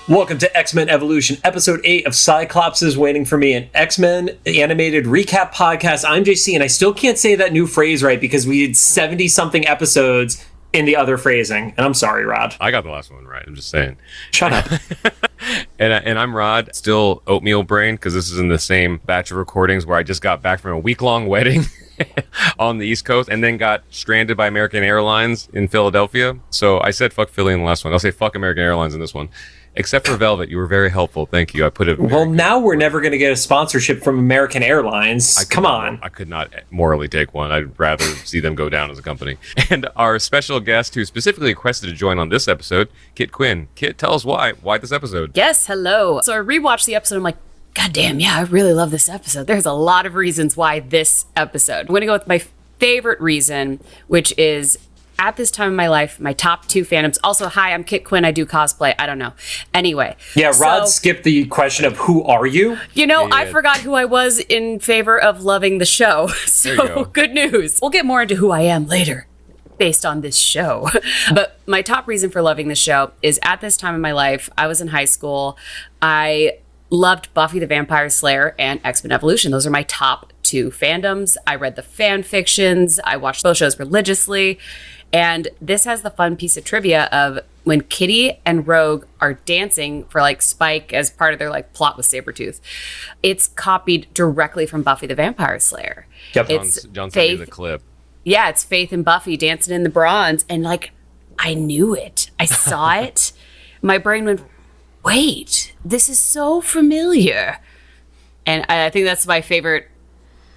Welcome to X-Men Evolution, Episode 8 of Cyclops is Waiting for Me, an X-Men animated recap podcast. I'm JC, and I still can't say that new phrase right because we did 70-something episodes in the other phrasing. And I'm sorry, Rod. I got the last one right. I'm just saying. Shut up. And I'm Rod, still oatmeal brain, because this is in the same batch of recordings where I just got back from a week-long wedding on the East Coast and then got stranded by American Airlines in Philadelphia. So I said fuck Philly in the last one. I'll say fuck American Airlines in this one. Except for Velvet, you were very helpful. Thank you. I put it. Well, now we're never going to get a sponsorship from American Airlines. Come on. I could not morally take one. I'd rather see them go down as a company. And our special guest who specifically requested to join on this episode, Kit Quinn. Kit, tell us why. Why this episode? Yes, hello. So I rewatched the episode. I'm like, God damn, yeah, I really love this episode. There's a lot of reasons why this episode. I'm going to go with my favorite reason, which is at this time in my life, my top two fandoms. Also, hi, I'm Kit Quinn. I do cosplay. I don't know. Anyway. Yeah, Rod skipped the question of who are you? You know, I forgot who I was in favor of loving the show. So good news. We'll get more into who I am later based on this show. But my top reason for loving the show is at this time in my life, I was in high school. I loved Buffy the Vampire Slayer and X-Men Evolution. Those are my top two fandoms. I read the fan fictions. I watched both shows religiously. And this has the fun piece of trivia of when Kitty and Rogue are dancing for like Spyke as part of their like plot with Sabretooth. It's copied directly from Buffy the Vampire Slayer. Yep. John sent me the clip. Yeah, it's Faith and Buffy dancing in the bronze. And like, I knew it. I saw it. My brain went, wait, this is so familiar. And I think that's my favorite.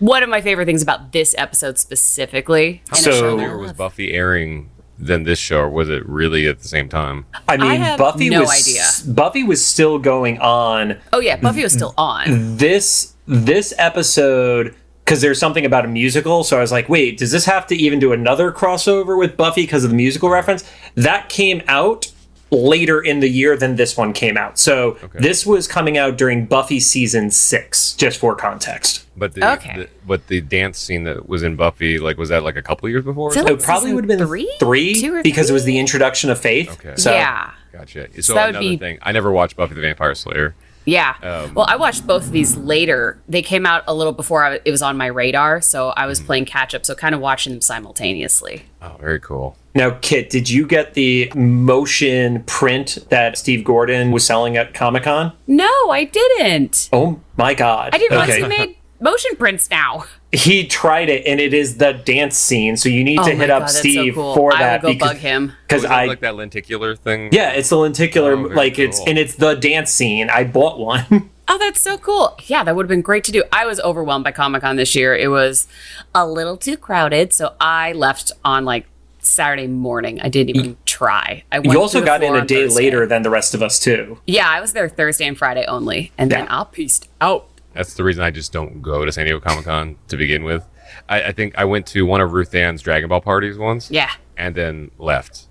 One of my favorite things about this episode specifically. How much earlier was Buffy airing than this show, or was it really at the same time? I mean, I have Buffy no was idea. Buffy was still going on. Oh yeah, Buffy was still on. This episode, because there's something about a musical, so I was like, wait, does this have to even do another crossover with Buffy because of the musical reference? That came out later in the year than this one came out. So this was coming out during Buffy season 6, just for context. But the dance scene that was in Buffy, like, was that like a couple years before? So It probably would have been three because it was the introduction of Faith. Okay. So, yeah. Gotcha. So that another thing, I never watched Buffy the Vampire Slayer. Yeah. Well, I watched both of these later. They came out a little before it was on my radar, so I was playing catch up, so kind of watching them simultaneously. Oh, very cool. Now, Kit, did you get the motion print that Steve Gordon was selling at Comic-Con? No, I didn't. Oh my God. I didn't realize he made motion prints now. He tried it, and it is the dance scene, so you need to hit up Steve for that. I will go bug him. Because I like that lenticular thing. Yeah, it's the lenticular, it's the dance scene. I bought one. Oh, that's so cool. Yeah, that would have been great to do. I was overwhelmed by Comic-Con this year. It was a little too crowded, so I left on like Saturday morning. I didn't even try. You also got in a day later than the rest of us, too. Yeah, I was there Thursday and Friday only, and then I pieced out. That's the reason I just don't go to San Diego Comic-Con to begin with. I think I went to one of Ruth Ann's Dragon Ball parties once. Yeah. And then left.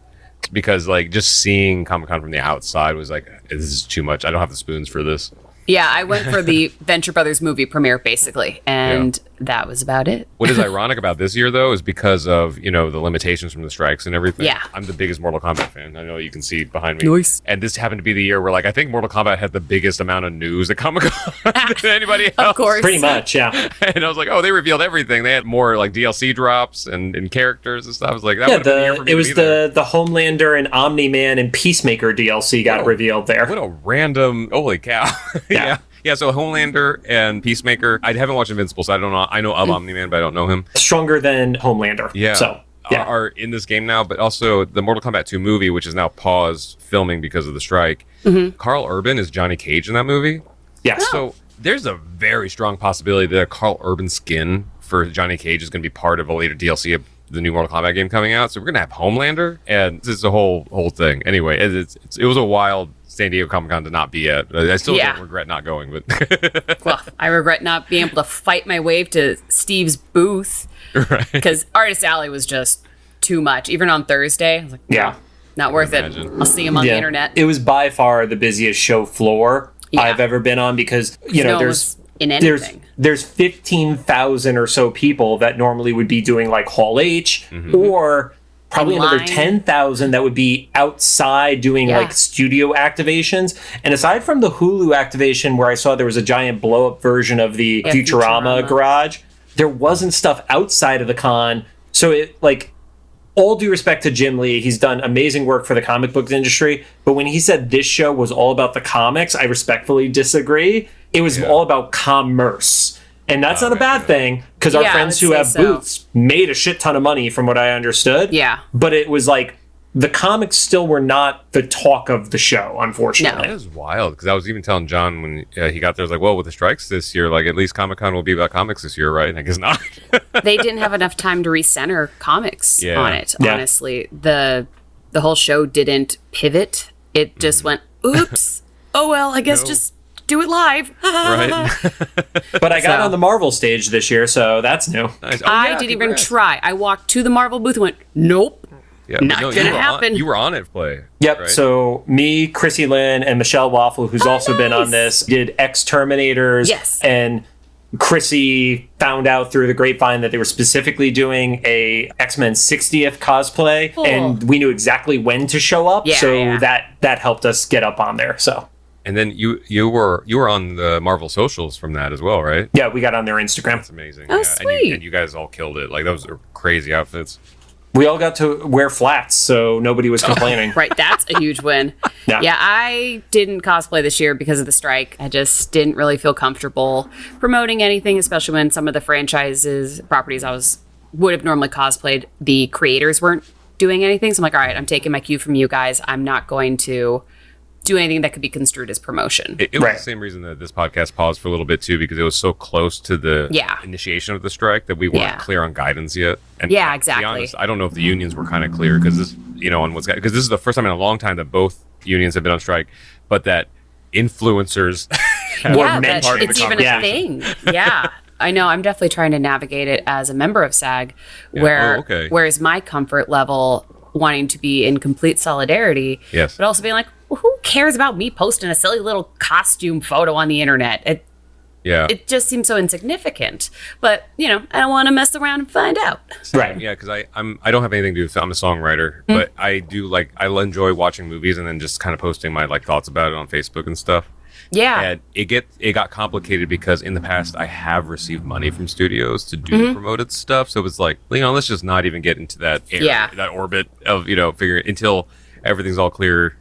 Because, like, just seeing Comic-Con from the outside was like, this is too much. I don't have the spoons for this. Yeah, I went for the Venture Brothers movie premiere, basically, and that was about it. What is ironic about this year, though, is because of, the limitations from the strikes and everything. Yeah. I'm the biggest Mortal Kombat fan. I know you can see behind me. Nice. And this happened to be the year where, like, I think Mortal Kombat had the biggest amount of news at Comic-Con than anybody else. Of course. Pretty much, yeah. And I was like, oh, they revealed everything. They had more, like, DLC drops and characters and stuff. I was like, that would have been the year for me it was to be there. the Homelander and Omni-Man and Peacemaker DLC got revealed there. What a random, holy cow. Yeah. Yeah, so Homelander and Peacemaker. I haven't watched Invincible, so I don't know. I know of Omni-Man, but I don't know him. Stronger than Homelander. Yeah. So, yeah. Are in this game now, but also the Mortal Kombat 2 movie, which is now paused filming because of the strike. Mm-hmm. Carl Urban is Johnny Cage in that movie. Yeah. So there's a very strong possibility that a Carl Urban skin for Johnny Cage is going to be part of a later DLC of the new Mortal Kombat game coming out. So we're going to have Homelander, and this is a whole thing. Anyway, it was a wild San Diego Comic-Con to not be at. I still don't regret not going, but well, I regret not being able to fight my way to Steve's booth, right? Because Artist Alley was just too much. Even on Thursday, I was like, not worth it. I'll see him on the internet. It was by far the busiest show floor I've ever been on because there's 15,000 or so people that normally would be doing like Hall H or probably another 10,000 that would be outside doing like studio activations. And aside from the Hulu activation where I saw there was a giant blow up version of the Futurama garage, there wasn't stuff outside of the con. So it like, all due respect to Jim Lee, he's done amazing work for the comic book industry. But when he said this show was all about the comics, I respectfully disagree. It was all about commerce. And that's not a bad thing, because our friends who have booths made a shit ton of money from what I understood. Yeah. But it was like, the comics still were not the talk of the show, unfortunately. No. That was wild, because I was even telling John when he got there, I was like, well, with the strikes this year, like at least Comic-Con will be about comics this year, right? And I guess not. They didn't have enough time to recenter comics on it, honestly. The whole show didn't pivot. It just went, oops. Oh, well, I guess just do it live. Right. But I got on the Marvel stage this year, so that's new. Nice. I didn't even try. I walked to the Marvel booth and went, nope. Yeah, not gonna happen. You were on it, Play. Yep. Right? So me, Chrissy Lynn, and Michelle Waffle, who's also been on this, did X-Terminators. Yes. And Chrissy found out through the grapevine that they were specifically doing a X-Men 60th cosplay, and we knew exactly when to show up. That helped us get up on there. So. And then you were on the Marvel socials from that as well, right? Yeah, we got on their Instagram. That's amazing. Oh, sweet. And you guys all killed it. Like those are crazy outfits. We all got to wear flats, so nobody was complaining. Right, that's a huge win. Yeah, I didn't cosplay this year because of the strike. I just didn't really feel comfortable promoting anything, especially when some of the franchises, properties I would have normally cosplayed, the creators weren't doing anything. So I'm like, all right, I'm taking my cue from you guys. I'm not going to do anything that could be construed as promotion. It was the same reason that this podcast paused for a little bit too, because it was so close to the initiation of the strike that we weren't clear on guidance yet. And exactly. To be honest, I don't know if the unions were kind of clear, because this, because this is the first time in a long time that both unions have been on strike, but that influencers were mentioned. It's even a thing. Yeah. I know. I'm definitely trying to navigate it as a member of SAG, whereas my comfort level wanting to be in complete solidarity, but also being like, well, who cares about me posting a silly little costume photo on the internet? It just seems so insignificant. But, I don't want to mess around and find out. Right. Yeah, because I don't have anything to do with it. I'm a songwriter, but I do I enjoy watching movies and then just kind of posting my thoughts about it on Facebook and stuff. Yeah. And it got complicated because in the past I have received money from studios to do promoted stuff. So it was like, let's just not even get into that area, that orbit of, figuring until everything's all clear.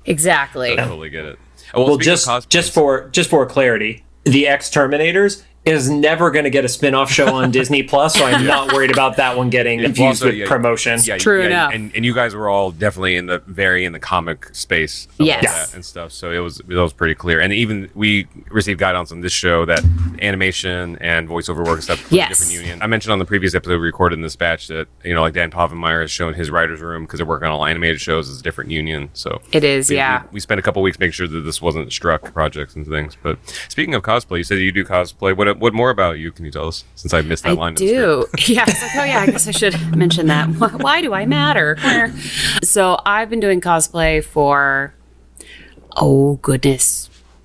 Exactly. I totally get it. Well, just for clarity, the X-Terminators is never going to get a spin-off show on Disney Plus, so I'm not worried about that one getting infused with promotion. True enough. And you guys were all definitely in the comic space of that and stuff, so it was pretty clear. And even we received guidance on this show that animation and voiceover work and stuff from a different union. I mentioned on the previous episode we recorded in this batch that Dan Povenmire has shown his writer's room because they're working on all animated shows as a different union. So it is, we spent a couple weeks making sure that this wasn't struck projects and things. But speaking of cosplay, you said you do cosplay. What more about you can you tell us, since I missed that line? I do. Yeah, it's like, I guess I should mention that. Why do I matter? So I've been doing cosplay for,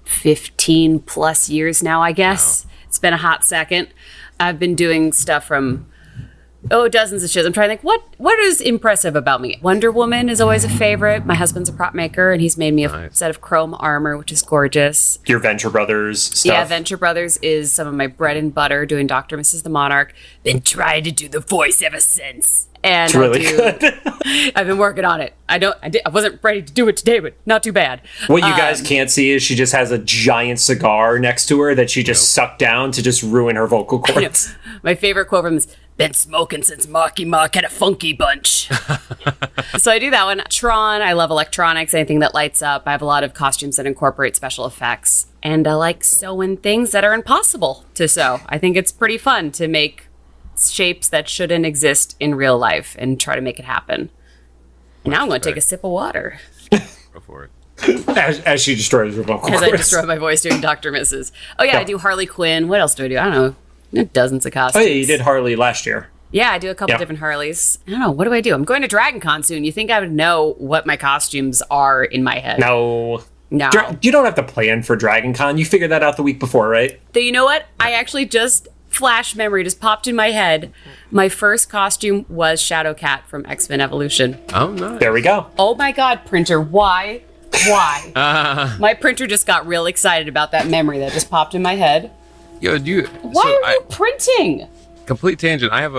15 plus years now, I guess. Wow. It's been a hot second. I've been doing stuff from dozens of shows. I'm trying to think, what is impressive about me? Wonder Woman is always a favorite. My husband's a prop maker, and he's made me a set of chrome armor, which is gorgeous. Your Venture Brothers stuff. Yeah, Venture Brothers is some of my bread and butter, doing Dr. and Mrs. the Monarch. Been trying to do the voice ever since. And it's really good. I've been working on it. I wasn't ready to do it today, but not too bad. What you guys can't see is she just has a giant cigar next to her that she just sucked down to just ruin her vocal cords. My favorite quote from is, "Been smoking since Marky Mark had a funky bunch." So I do that one. Tron, I love electronics, anything that lights up. I have a lot of costumes that incorporate special effects. And I like sewing things that are impossible to sew. I think it's pretty fun to make shapes that shouldn't exist in real life and try to make it happen. And now I'm going to take a sip of water. Go for it. As she destroys her vocal cords. As I destroy my voice doing Dr. Mrs. Oh, yeah, I do Harley Quinn. What else do? I don't know. Dozens of costumes. Oh, yeah, you did Harley last year. Yeah, I do a couple different Harleys. I don't know. What do? I'm going to Dragon Con soon. You think I would know what my costumes are in my head? No. No. You don't have to plan for Dragon Con. You figured that out the week before, right? So you know what? I actually just flash memory just popped in my head. My first costume was Shadowcat from X-Men Evolution. Oh, nice. There we go. Oh my God, printer, why? My printer just got real excited about that memory that just popped in my head. Yo, Why are you printing? Complete tangent. I have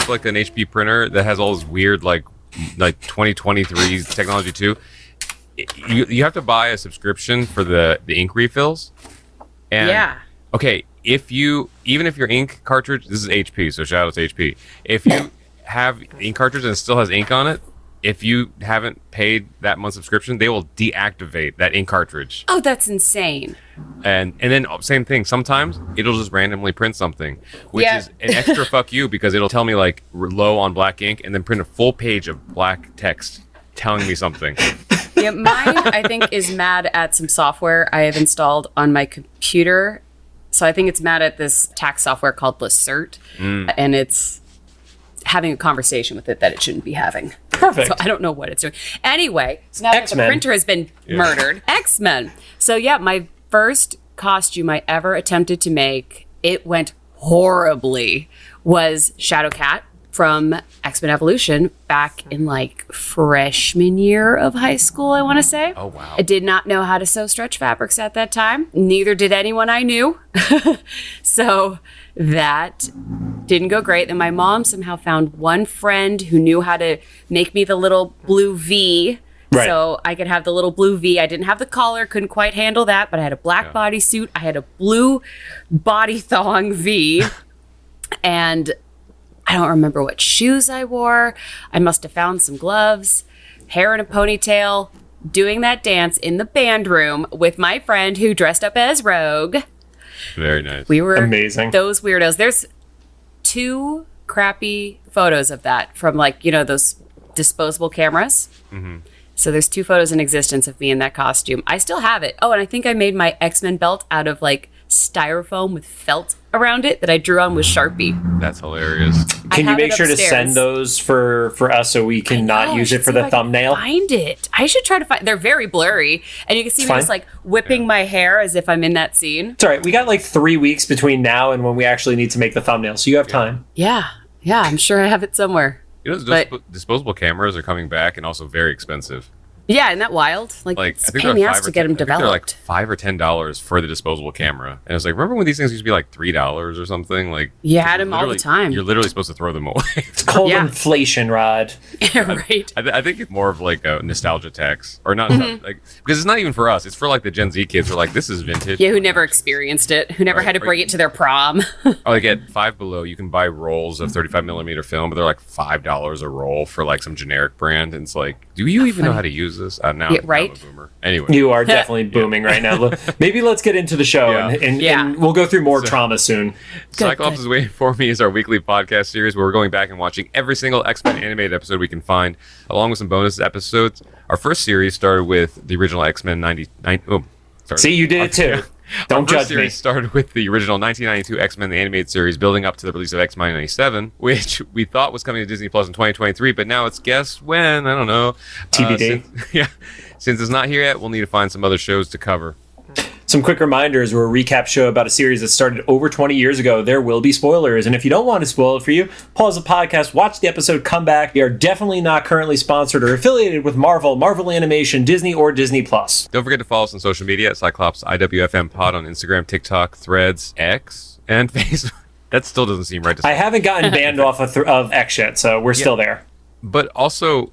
like an HP printer that has all this weird like 2023 technology too. You have to buy a subscription for the ink refills. And Yeah. okay, even if your ink cartridge, this is HP, so shout out to HP. If you have ink cartridge and it still has ink on it, if you haven't paid that month's subscription, they will deactivate that ink cartridge. Oh, that's insane. And then same thing. Sometimes it'll just randomly print something, which is an extra fuck you, because it'll tell me like low on black ink and then print a full page of black text telling me something. Yeah, mine I think is mad at some software I have installed on my computer. So I think it's mad at this tax software called Lacert, and it's having a conversation with it that it shouldn't be having. Perfect. So I don't know what it's doing. Anyway, so now that the printer has been murdered, X-Men. So yeah, my first costume I ever attempted to make, it went horribly, was Shadowcat from X-Men Evolution back in like freshman year of high school, I want to say. Oh, wow. I did not know how to sew stretch fabrics at that time. Neither did anyone I knew. So that didn't go great. Then my mom somehow found one friend who knew how to make me the little blue V. Right. So I could have the little blue V. I didn't have the collar, couldn't quite handle that, but I had a black bodysuit. I had a blue body thong V. And I don't remember what shoes I wore. I must have found some gloves, hair in a ponytail, doing that dance in the band room with my friend who dressed up as Rogue. Very nice. We were amazing. Those weirdos. There's 2 crappy photos of that from like, those disposable cameras. Mm-hmm. So there's 2 photos in existence of me in that costume. I still have it. Oh, and I think I made my X-Men belt out of like styrofoam with felt around it that I drew on with Sharpie. That's hilarious. Can you make sure to send those for us so we can not use it for the thumbnail? Find it. I should try to find. They're very blurry, and you can see me just like whipping my hair as if I'm in that scene. It's all right. We got like 3 weeks between now and when we actually need to make the thumbnail, so you have time. Yeah, I'm sure I have it somewhere. Disposable cameras are coming back and also very expensive. Yeah, isn't that wild? Like I it's think pain in the ass to get them developed. They're like $5 or $10 for the disposable camera, and it's like, remember when these things used to be like $3 or something? Like you had them all the time. You're literally supposed to throw them away. It's called inflation, Rod. Right. I think it's more of like a nostalgia tax, or not like, because it's not even for us. It's for like the Gen Z kids who are like, this is vintage. Yeah, who never experienced it, who never had to bring it to their prom. Like at Five Below, you can buy rolls of 35mm film, but they're like $5 a roll for like some generic brand. And it's like, do you even know how to use this? Now, right? I'm a boomer. Anyway, you are definitely booming right now. Maybe let's get into the show, and we'll go through more trauma soon. Cyclops is waiting for me is our weekly podcast series where we're going back and watching every single X-Men animated episode we can find, along with some bonus episodes. Our first series started with the original X-Men 99. Oh, sorry. See, you did it too. Don't judge me. Our first series started with the original 1992 X-Men the animated series, building up to the release of X-Men 97, which we thought was coming to Disney Plus in 2023, but now it's guess when? I don't know. TBD. Since it's not here yet, we'll need to find some other shows to cover. Some quick reminders. We're a recap show about a series that started over 20 years ago. There will be spoilers, and if you don't want to spoil it for you, pause the podcast, watch the episode, come back. We are definitely not currently sponsored or affiliated with Marvel Animation, Disney, or Disney Plus. Don't forget to follow us on social media at Cyclops IWFM Pod on Instagram, TikTok, Threads, X, and Facebook. That still doesn't seem right to say. I haven't gotten banned off of X yet, so we're still there. But also,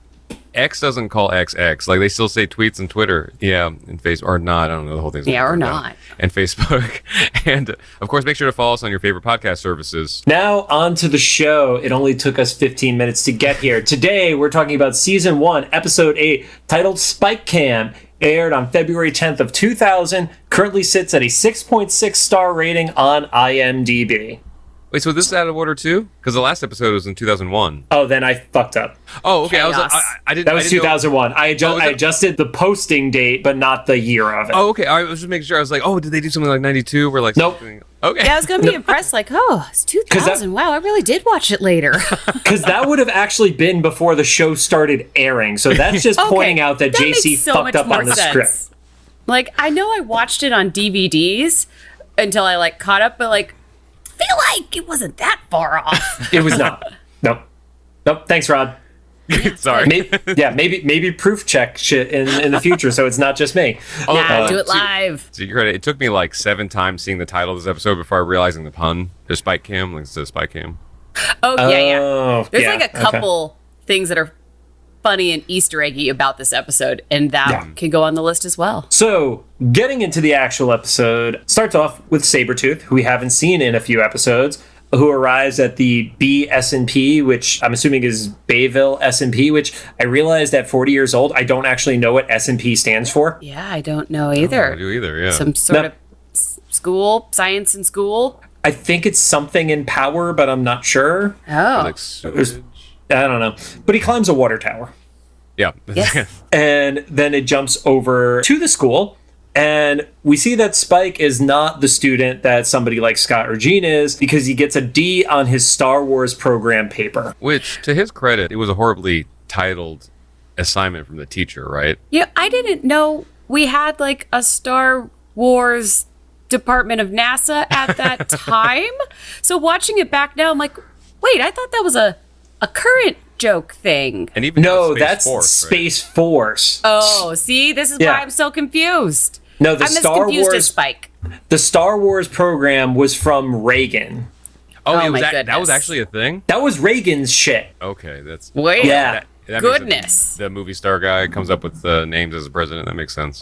X doesn't call X X. Like, they still say tweets and Twitter. Yeah, and Facebook. Or not. I don't know. The whole thing's... Yeah, or not. And Facebook. And, of course, make sure to follow us on your favorite podcast services. Now, on to the show. It only took us 15 minutes to get here. Today, we're talking about Season 1, Episode 8, titled Spykecam. Aired on February 10th of 2000. Currently sits at a 6.6 star rating on IMDb. Wait, so this is out of order too? Because the last episode was in 2001. Oh, then I fucked up. Oh, okay. Chaos. I didn't. That was 2001. I adjusted the posting date, but not the year of it. Oh, okay. I was just making sure. I was like, oh, did they do something like 92? Where like, nope. Okay. Yeah, I was gonna be impressed. Like, oh, it's 2000. Wow, I really did watch it later. Because that would have actually been before the show started airing. So that's just pointing out that JC fucked up on the script. Like, I know I watched it on DVDs until I like caught up, but like, feel Spike, it wasn't that far off. It was not. Nope. Thanks, Rod. Sorry. Maybe proof check shit in the future, so it's not just me. Do it live. To your credit, it took me like 7 times seeing the title of this episode before realizing the pun. There's Spykecam, like it says Spykecam. Oh, yeah. There's yeah, like a couple things that are funny and Easter eggy about this episode, and that can go on the list as well. So, getting into the actual episode, starts off with Sabretooth, who we haven't seen in a few episodes, who arrives at the BS&P, which I'm assuming is Bayville S&P, which I realized at 40 years old, I don't actually know what S&P stands for. Yeah, I don't know either. I do either, yeah. Some sort of school, science in school. I think it's something in power, but I'm not sure. Oh. Like sewage. I don't know. But he climbs a water tower. Yeah. Yes. And then it jumps over to the school. And we see that Spike is not the student that somebody like Scott or Gene is, because he gets a D on his Star Wars program paper. Which, to his credit, it was a horribly titled assignment from the teacher, right? Yeah, I didn't know we had like a Star Wars department of NASA at that time. So watching it back now, I'm like, wait, I thought that was a current joke thing. And even That's Space Force. Oh, see, this is why I'm so confused. No, I'm as confused as Spike. The Star Wars program was from Reagan. Oh, my that goodness. was actually a thing? That was Reagan's shit. Okay, that's... Wait. Yeah. That Goodness. The movie star guy comes up with the names as the president. That makes sense.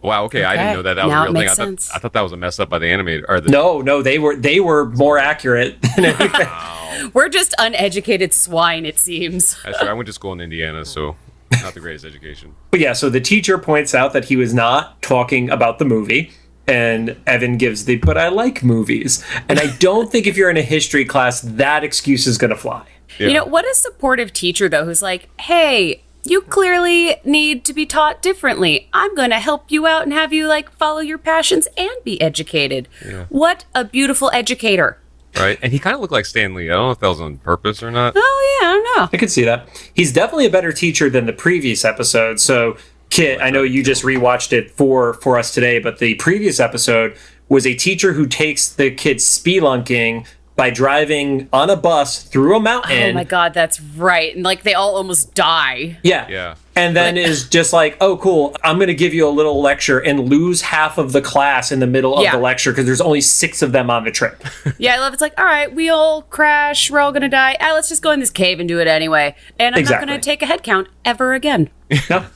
Wow, okay, I didn't know that was Now a it real thing. makes sense. I thought that was a mess up by the animator. Or the, No, they were more accurate than anything. We're just uneducated swine, it seems. That's right. I went to school in Indiana, so not the greatest education. But yeah, so the teacher points out that he was not talking about the movie. And Evan gives but I like movies. And I don't think if you're in a history class, that excuse is going to fly. Yeah. You know, what a supportive teacher, though, who's like, hey, you clearly need to be taught differently. I'm going to help you out and have you, like, follow your passions and be educated. Yeah. What a beautiful educator. Right? And he kind of looked like Stan Lee. I don't know if that was on purpose or not. Oh, yeah, I don't know. I could see that. He's definitely a better teacher than the previous episode. So, Kit, I know you just rewatched it for us today, but the previous episode was a teacher who takes the kids spelunking by driving on a bus through a mountain. Oh my God, that's right. And like they all almost die. Yeah. And then is just like, oh, cool, I'm going to give you a little lecture and lose half of the class in the middle of the lecture because there's only 6 of them on the trip. Yeah, I love it's like, all right, we all crash, we're all going to die. Let's just go in this cave and do it anyway. And I'm not going to take a head count ever again. No.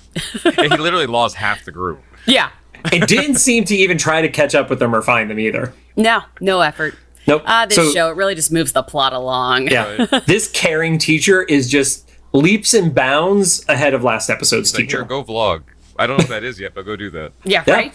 He literally lost half the group. Yeah. It didn't seem to even try to catch up with them or find them either. No effort. Nope. This show, it really just moves the plot along. Yeah. This caring teacher is just leaps and bounds ahead of last episode's teacher. Here, go vlog. I don't know if that is yet, but go do that. Yeah, right?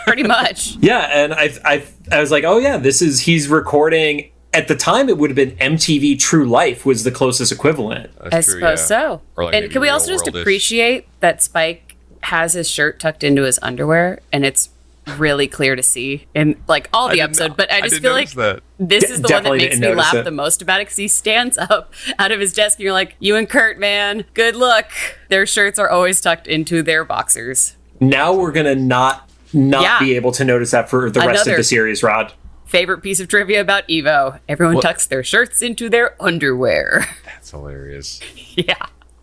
Pretty much. Yeah, and I was like, oh yeah, he's recording. At the time, it would have been MTV True Life was the closest equivalent. I suppose so. Or like and can we also just appreciate that Spike has his shirt tucked into his underwear, and it's really clear to see in like all the episode, but I just feel like this is the one that makes me laugh the most about it, because he stands up out of his desk and you're like, you and Kurt, man, good look. Their shirts are always tucked into their boxers. Now we're gonna not be able to notice that for the rest of the series, Rod. Favorite piece of trivia about Evo: everyone tucks their shirts into their underwear. That's hilarious. Yeah.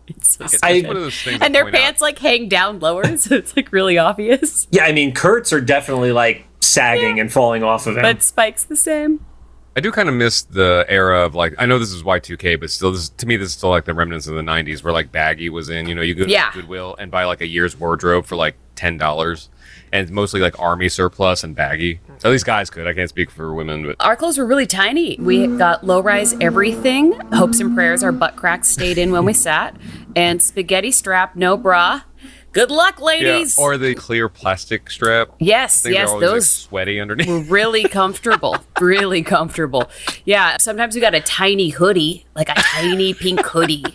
It's so one of those things and their pants like hang down lower, so it's like really obvious. Yeah, I mean, Kurt's are definitely like sagging and falling off of him. But Spike's the same. I do kind of miss the era of like, I know this is Y2K, but still, to me, this is still like the remnants of the 90s where like baggy was in. You know, you go to Goodwill and buy like a year's wardrobe for like $10. And it's mostly like army surplus and baggy. At least guys could. I can't speak for women, but our clothes were really tiny. We got low-rise everything. Hopes and prayers our butt cracks stayed in when we sat. And spaghetti strap, no bra. Good luck, ladies. Yeah, or the clear plastic strap. Yes, those like sweaty underneath. Were really comfortable. Really comfortable. Yeah, sometimes we got a tiny hoodie, like a tiny pink hoodie.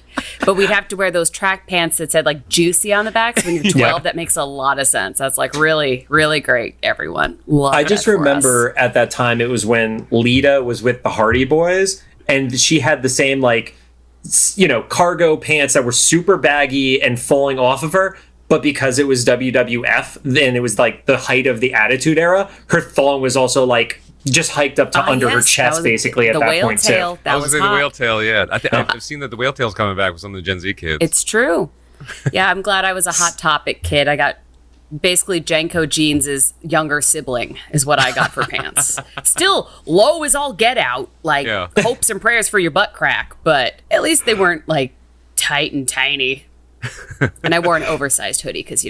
But we'd have to wear those track pants that said like juicy on the back. So when you're 12, that makes a lot of sense. That's like really, really great, everyone. Love I just remember at that time it was when Lita was with the Hardy Boys, and she had the same like, you know, cargo pants that were super baggy and falling off of her. But because it was WWF, then it was like the height of the Attitude Era, her thong was also like just hiked up to under her chest, basically, at that point, too. That was the whale tail, yeah. I've seen that the whale tail's coming back with some of the Gen Z kids. It's true. Yeah, I'm glad I was a Hot Topic kid. I got basically Janko Jeans' younger sibling is what I got for pants. Still low as all get out, like hopes and prayers for your butt crack, but at least they weren't like tight and tiny. And I wore an oversized hoodie because,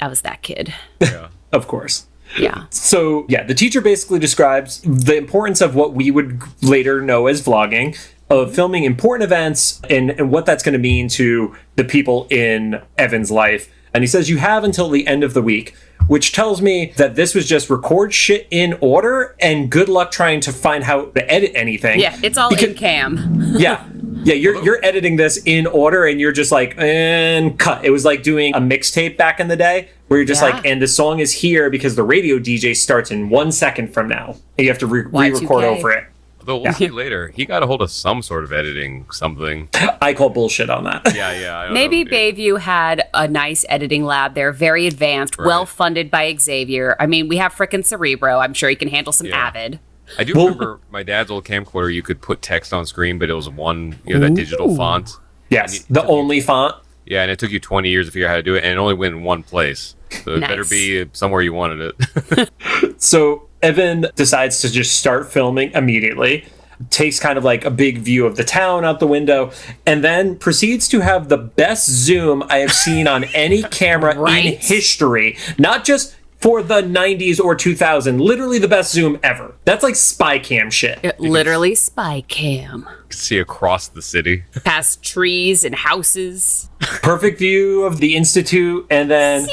I was that kid. Yeah. Of course. Yeah. So, the teacher basically describes the importance of what we would later know as vlogging, of filming important events and what that's going to mean to the people in Evan's life. And he says you have until the end of the week, which tells me that this was just record shit in order and good luck trying to find how to edit anything. Yeah, it's all in cam. Yeah, you're editing this in order and you're just like, and cut. It was like doing a mixtape back in the day where you're just like, and the song is here because the radio DJ starts in 1 second from now. And you have to re-record over it. Though we'll see later, he got a hold of some sort of editing something. I call bullshit on that. Yeah. I don't Maybe know, Bayview had a nice editing lab there, very advanced, well funded by Xavier. I mean, we have frickin' Cerebro. I'm sure he can handle some Avid. I do remember my dad's old camcorder. You could put text on screen, but it was one, that digital font. Yes, the only font. Yeah, and it took you 20 years to figure out how to do it, and it only went in one place. So it better be somewhere you wanted it. So Evan decides to just start filming immediately, takes kind of like a big view of the town out the window, and then proceeds to have the best zoom I have seen on any camera in history. Not just for the 90s or 2000, literally the best zoom ever. That's like Spykecam shit. Literally Spycam. You can see across the city. Past trees and houses. Perfect view of the Institute, and then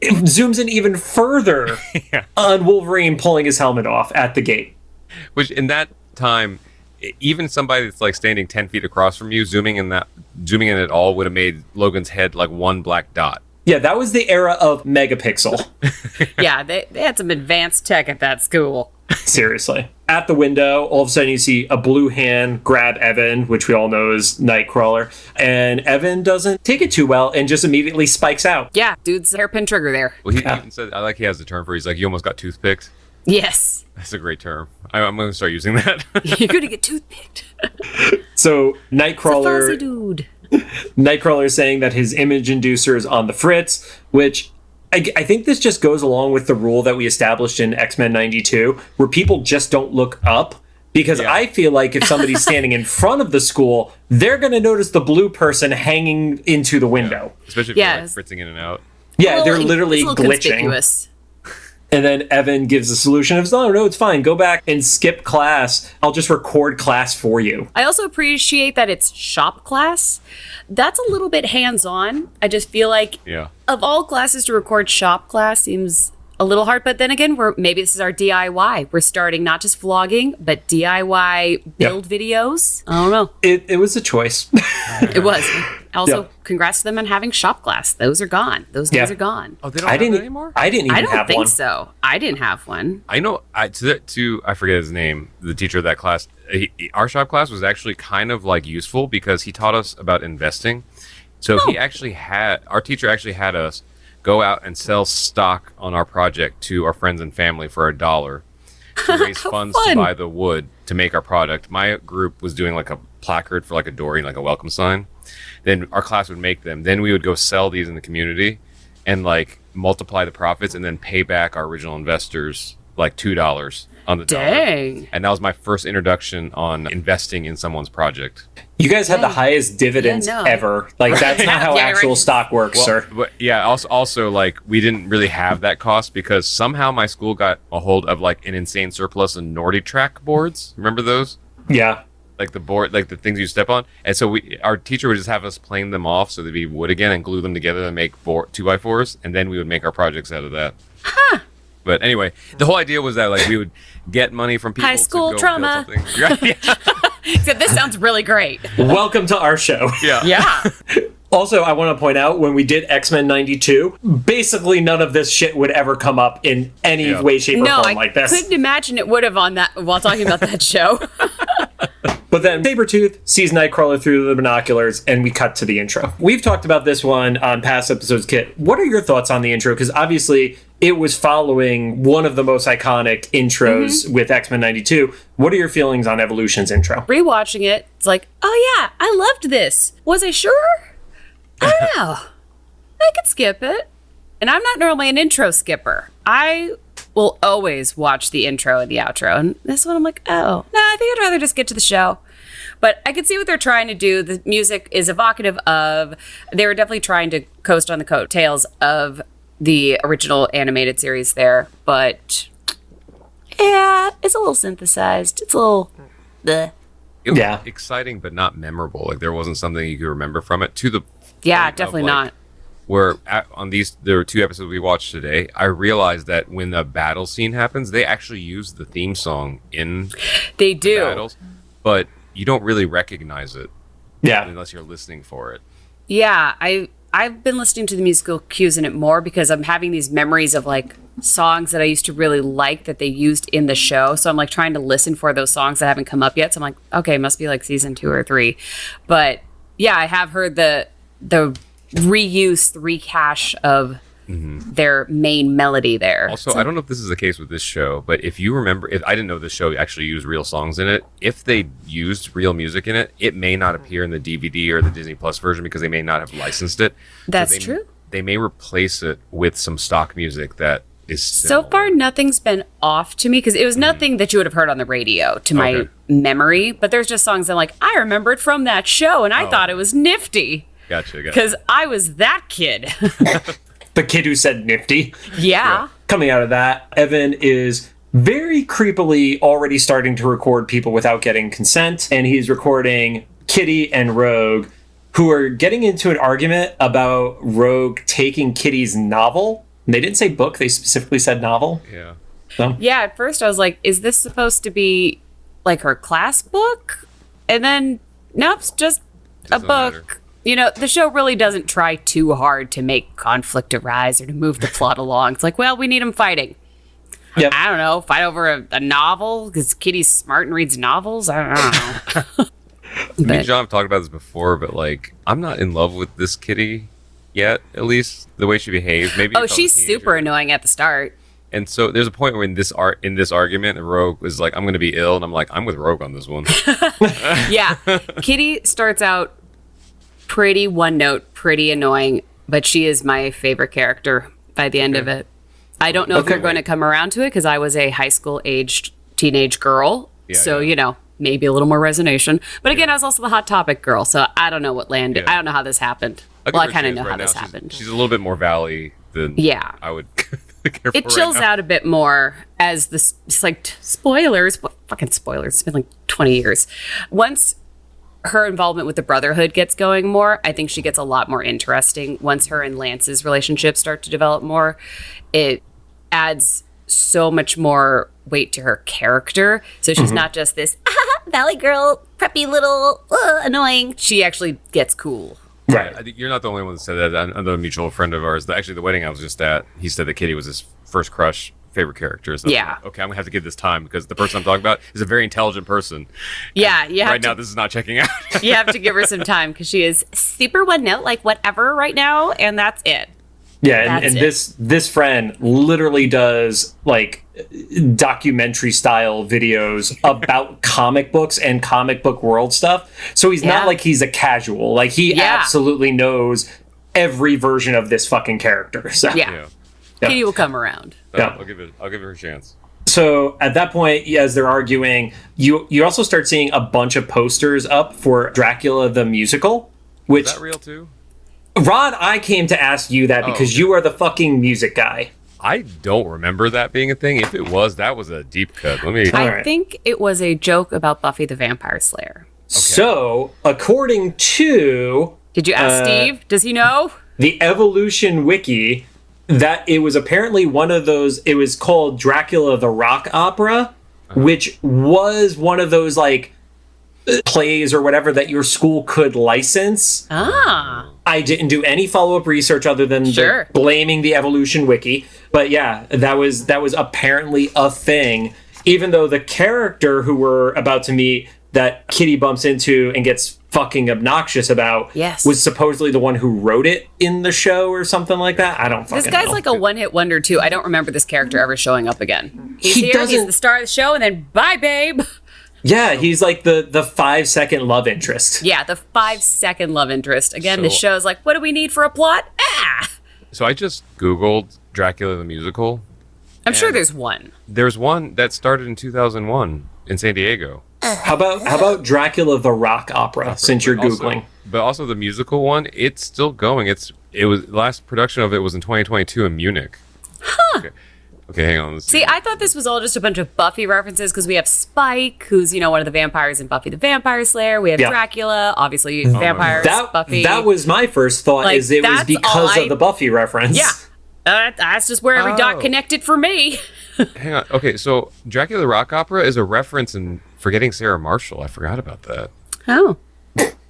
it zooms in even further on Wolverine pulling his helmet off at the gate. Which in that time, even somebody that's like standing 10 feet across from you, zooming in at all would have made Logan's head like one black dot. Yeah, that was the era of megapixel. Yeah, they had some advanced tech at that school. Seriously. At the window, all of a sudden you see a blue hand grab Evan, which we all know is Nightcrawler. And Evan doesn't take it too well and just immediately spikes out. Yeah, dude's hairpin trigger there. Well, he even said, I like he has the term for it. He's like, you almost got toothpicked. Yes. That's a great term. I'm going to start using that. You're going to get toothpicked. So Nightcrawler... It's a fuzzy dude. Nightcrawler is saying that his image inducer is on the fritz, which I think this just goes along with the rule that we established in X-Men 92, where people just don't look up. Because I feel like if somebody's standing in front of the school, they're going to notice the blue person hanging into the window. Yeah. Especially if you're like fritzing in and out. Yeah, they're literally glitching. And then Evan gives the solution of, oh, no, it's fine. Go back and skip class. I'll just record class for you. I also appreciate that it's shop class. That's a little bit hands-on. I just feel like of all classes to record shop class seems a little hard. But then again, maybe this is our DIY. We're starting not just vlogging, but DIY build videos. I don't know. It was a choice. It was. Also, congrats to them on having shop class. Those are gone. Those days are gone. Oh, they don't have that anymore? I didn't even have one. I don't think so. I didn't have one. I know. I forget his name, the teacher of that class. Our shop class was actually kind of like useful because he taught us about investing. So our teacher actually had us go out and sell stock on our project to our friends and family for $1 to raise funds to buy the wood to make our product. My group was doing like a placard for like a door and like a welcome sign. Then our class would make them. Then we would go sell these in the community and like multiply the profits and then pay back our original investors like $2 on the dollar. Dang. And that was my first introduction on investing in someone's project. You guys had the highest dividends ever. Like, that's not how actual stock works, sir. But also, like, we didn't really have that cost because somehow my school got a hold of, like, an insane surplus of Norditrack boards. Remember those? Yeah. Like the board, like the things you step on. And so our teacher would just have us plane them off so they'd be wood again and glue them together and make 2x4s. And then we would make our projects out of that. Huh. But anyway, the whole idea was that, like, we would get money from people high school to go trauma. build something. Except this sounds really great. Welcome to our show. Yeah. Also, I want to point out, when we did X-Men 92, basically none of this shit would ever come up in any way, shape, or form like this. I couldn't imagine it would have on that while talking about that show. But then Sabretooth sees Nightcrawler through the binoculars, and we cut to the intro. We've talked about this one on past episodes, Kit. What are your thoughts on the intro? Because obviously, it was following one of the most iconic intros with X-Men 92. What are your feelings on Evolution's intro? Rewatching it, it's like, oh yeah, I loved this. Was I sure? I don't know. I could skip it. And I'm not normally an intro skipper. I will always watch the intro and the outro. And this one I'm like, oh, no, I think I'd rather just get to the show. But I can see what they're trying to do. The music is evocative of, they were definitely trying to coast on the coattails of the original animated series there. But yeah, it's a little synthesized. It's a little bleh. It was exciting, but not memorable. Like there wasn't something you could remember from it to the definitely not. Where there were 2 episodes we watched today, I realized that when the battle scene happens, they actually use the theme song in the battles, but you don't really recognize it unless you're listening for it. Yeah, I've been listening to the musical cues in it more because I'm having these memories of like songs that I used to really like that they used in the show. So I'm like trying to listen for those songs that haven't come up yet. So I'm like, okay, must be like season 2 or 3. But yeah, I have heard the reuse, the recache of their main melody there. Also, I don't know if this is the case with this show, but if you remember, I didn't know this show actually used real songs in it. If they used real music in it, it may not appear in the DVD or the Disney Plus version because they may not have licensed it. That's true. They may replace it with some stock music that is similar. So far, nothing's been off to me because it was nothing that you would have heard on the radio to my memory. But there's just songs that I'm like, I remember it from that show and I thought it was nifty. Gotcha. Because I was that kid. The kid who said nifty. Yeah. Coming out of that, Evan is very creepily already starting to record people without getting consent. And he's recording Kitty and Rogue, who are getting into an argument about Rogue taking Kitty's novel. And they didn't say book, they specifically said novel. Yeah. So. Yeah, at first I was like, is this supposed to be like her class book? And then, nope, it's just a book. Matter. You know, the show really doesn't try too hard to make conflict arise or to move the plot along. It's like, well, we need them fighting. Yep. I don't know, fight over a novel because Kitty's smart and reads novels. I don't know. Me and John have talked about this before, but like, I'm not in love with this Kitty yet, at least the way she behaves. Maybe she's super annoying at the start. And so there's a point where in this argument, Rogue is like, I'm going to be ill. And I'm like, I'm with Rogue on this one. Yeah. Kitty starts out pretty one note, pretty annoying, but she is my favorite character by the end of it. I don't know if you're going to come around to it because I was a high school aged teenage girl. You know, maybe a little more resonation. But again, I was also the Hot Topic girl, so I don't know what landed. I don't know how this happened. Well, I kind of know how this happened. She's a little bit more Valley than I would care for. It chills out a bit more as it's like spoilers. What fucking spoilers? It's been like 20 years. Once her involvement with the Brotherhood gets going more, I think she gets a lot more interesting. Once her and Lance's relationship start to develop more, it adds so much more weight to her character. So she's not just this Valley girl, preppy little annoying. She actually gets cool. Right. I think you're not the only one that said that. Another mutual friend of ours, actually the wedding I was just at, he said that Kitty was his first crush, favorite character. So like, okay, I'm gonna have to give this time because the person I'm talking about is a very intelligent person. Yeah, now this is not checking out. You have to give her some time because she is super one note, like whatever right now, and that's it. Yeah, and this friend literally does like documentary style videos about comic books and comic book world stuff. So he's not like he's a casual. Like he absolutely knows every version of this fucking character. So Kitty will come around. I'll give it her a chance. So at that point, as they're arguing, you also start seeing a bunch of posters up for Dracula the musical. Which is that real too? Rod, I came to ask you that because you are the fucking music guy. I don't remember that being a thing. If it was, that was a deep cut. I think it was a joke about Buffy the Vampire Slayer. Okay. So, according to... Did you ask Steve? Does he know? The Evolution Wiki, that it was apparently one of those... It was called Dracula the Rock Opera, which was one of those, like, plays or whatever that your school could license. I didn't do any follow-up research other than blaming the Evolution Wiki. But yeah, that was apparently a thing. Even though the character who we're about to meet, that Kitty bumps into and gets fucking obnoxious about was supposedly the one who wrote it in the show or something like that. I don't fucking know. This guy's like a one-hit wonder, too. I don't remember this character ever showing up again. He's the star of the show, and then bye, babe. Yeah, he's like the 5-second love interest. Yeah, the 5-second love interest. Again, this show's like, what do we need for a plot? So I just Googled Dracula the Musical. I'm sure there's one. There's one that started in 2001 in San Diego. How about Dracula the rock opera, since you're Googling? But also the musical one, it's still going. It was last production of it was in 2022 in Munich. Huh. Okay, hang on. See, I thought this was all just a bunch of Buffy references because we have Spike, who's, one of the vampires in Buffy the Vampire Slayer. We have Dracula, obviously vampires, Buffy. That was my first thought, is it was because of the Buffy reference. Yeah. That's just where every dot connected for me. Hang on. Okay, so Dracula the Rock Opera is a reference in Forgetting Sarah Marshall. I forgot about that. Oh.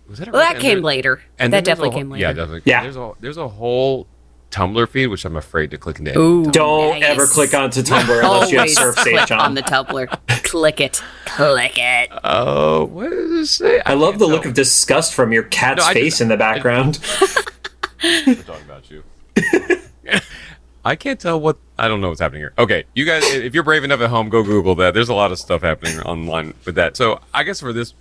Was that that came later. And that definitely came later. Yeah, definitely. Yeah. There's a whole Tumblr feed, which I'm afraid to click into. Ooh, don't ever click onto Tumblr unless you have Surf Sage on. On the Tumblr. Click it. Click it. Oh, what does it say? I love the look of disgust from your cat's face in the background. We're talking about you. I can't tell I don't know what's happening here. Okay, you guys, if you're brave enough at home, go Google that. There's a lot of stuff happening online with that. So I guess for this,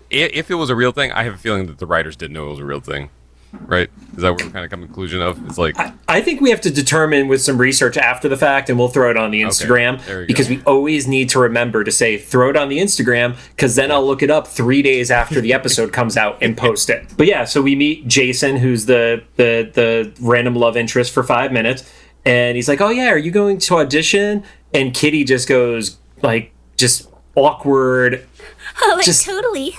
if it was a real thing, I have a feeling that the writers didn't know it was a real thing. Right? Is that what we're kind of coming to the conclusion of? It's like I think we have to determine with some research after the fact, and we'll throw it on the Instagram because we always need to remember to say throw it on the Instagram, because then I'll look it up 3 days after the episode comes out and post it. But yeah, so we meet Jason, who's the random love interest for 5 minutes, and he's like, "Oh yeah, are you going to audition?" And Kitty just goes like just awkward. Oh, like totally.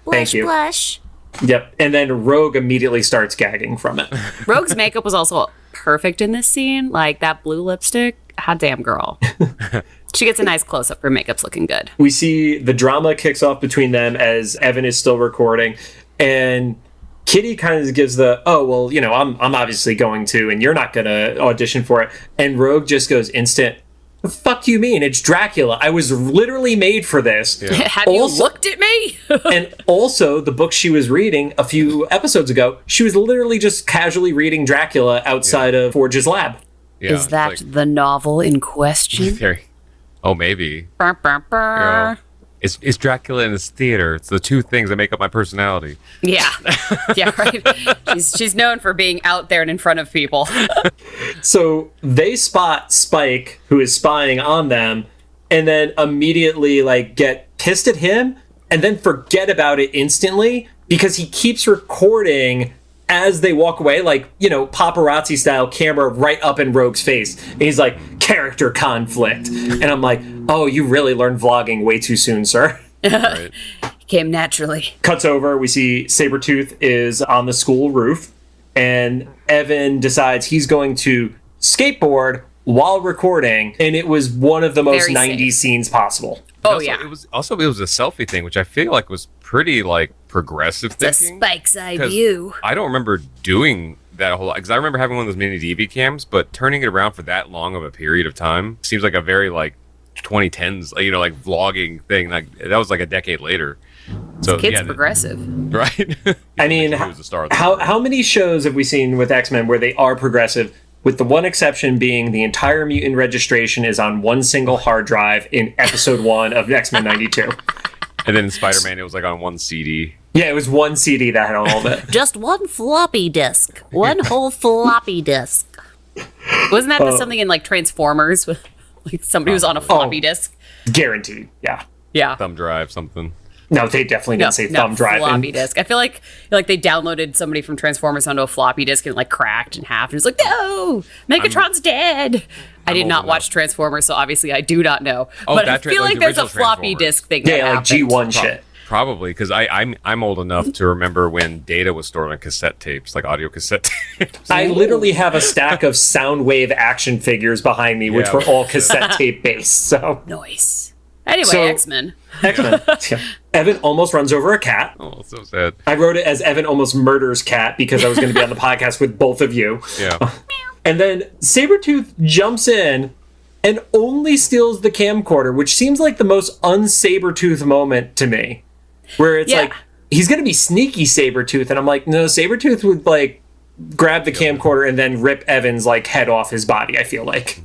Blush, blush. Yep, and then Rogue immediately starts gagging from it. Rogue's makeup was also perfect in this scene. Like, that blue lipstick, hot damn girl. She gets a nice close-up. Her makeup's looking good. We see the drama kicks off between them as Evan is still recording, and Kitty kind of gives the, "Oh, well, I'm obviously going to, and you're not going to audition for it." And Rogue just goes instant, "The fuck do you mean? It's Dracula. I was literally made for this." Yeah. Have you looked at me? And also, the book she was reading a few episodes ago, she was literally just casually reading Dracula outside of Forge's lab. Yeah, is that the novel in question? Oh, maybe. Burr, burr, burr. It's Dracula and it's theater. It's the two things that make up my personality. Yeah. Yeah, right. She's known for being out there and in front of people. So they spot Spike, who is spying on them, and then immediately get pissed at him and then forget about it instantly because he keeps recording as they walk away, paparazzi style camera right up in Rogue's face. And he's like, "Character conflict." And I'm like, "Oh, you really learned vlogging way too soon, sir." Right. Came naturally. Cuts over, we see Sabretooth is on the school roof, and Evan decides he's going to skateboard while recording, and it was one of the most Very 90s safe. scenes possible. Oh, also, yeah. It was a selfie thing, which I feel like was pretty progressive It's thinking. a Spike's eye view. I don't remember doing that a whole lot, because I remember having one of those mini DV cams, but turning it around for that long of a period of time seems like a very 2010s, vlogging thing. That was a decade later. So This kid's progressive. Right? I mean, He was the star of the how many shows have we seen with X-Men where they are progressive, with the one exception being the entire mutant registration is on one single hard drive in episode 1 of X-Men 92. And then in Spider-Man, it was on one CD. Yeah, it was one CD that had all of it. Just one floppy disk. One whole floppy disk. Wasn't that something in Transformers? With somebody was on a floppy disk? Guaranteed, yeah. Yeah. Thumb drive, something. No, they definitely didn't say thumb drive. Floppy disk. I feel like they downloaded somebody from Transformers onto a floppy disk and cracked in half. And it's like, no, Megatron's dead. I did not watch Transformers, so obviously I do not know. Oh, but I feel like there's a floppy disk thing. Yeah, that happened. G1 shit. Probably, because I'm old enough to remember when data was stored on cassette tapes, audio cassette tapes. I literally have a stack of Soundwave action figures behind me, which were all cassette tape based. So Nice. Anyway, So- X-Men. X-Men. Yeah. Evan almost runs over a cat. Oh, so sad. I wrote it as Evan almost murders cat because I was going to be on the podcast with both of you. Yeah. And then Sabretooth jumps in and only steals the camcorder, which seems like the most un-Sabretooth moment to me. where it's like, he's going to be sneaky Sabretooth. And I'm like, no, Sabretooth would like grab the camcorder and then rip Evan's like head off his body, I feel like.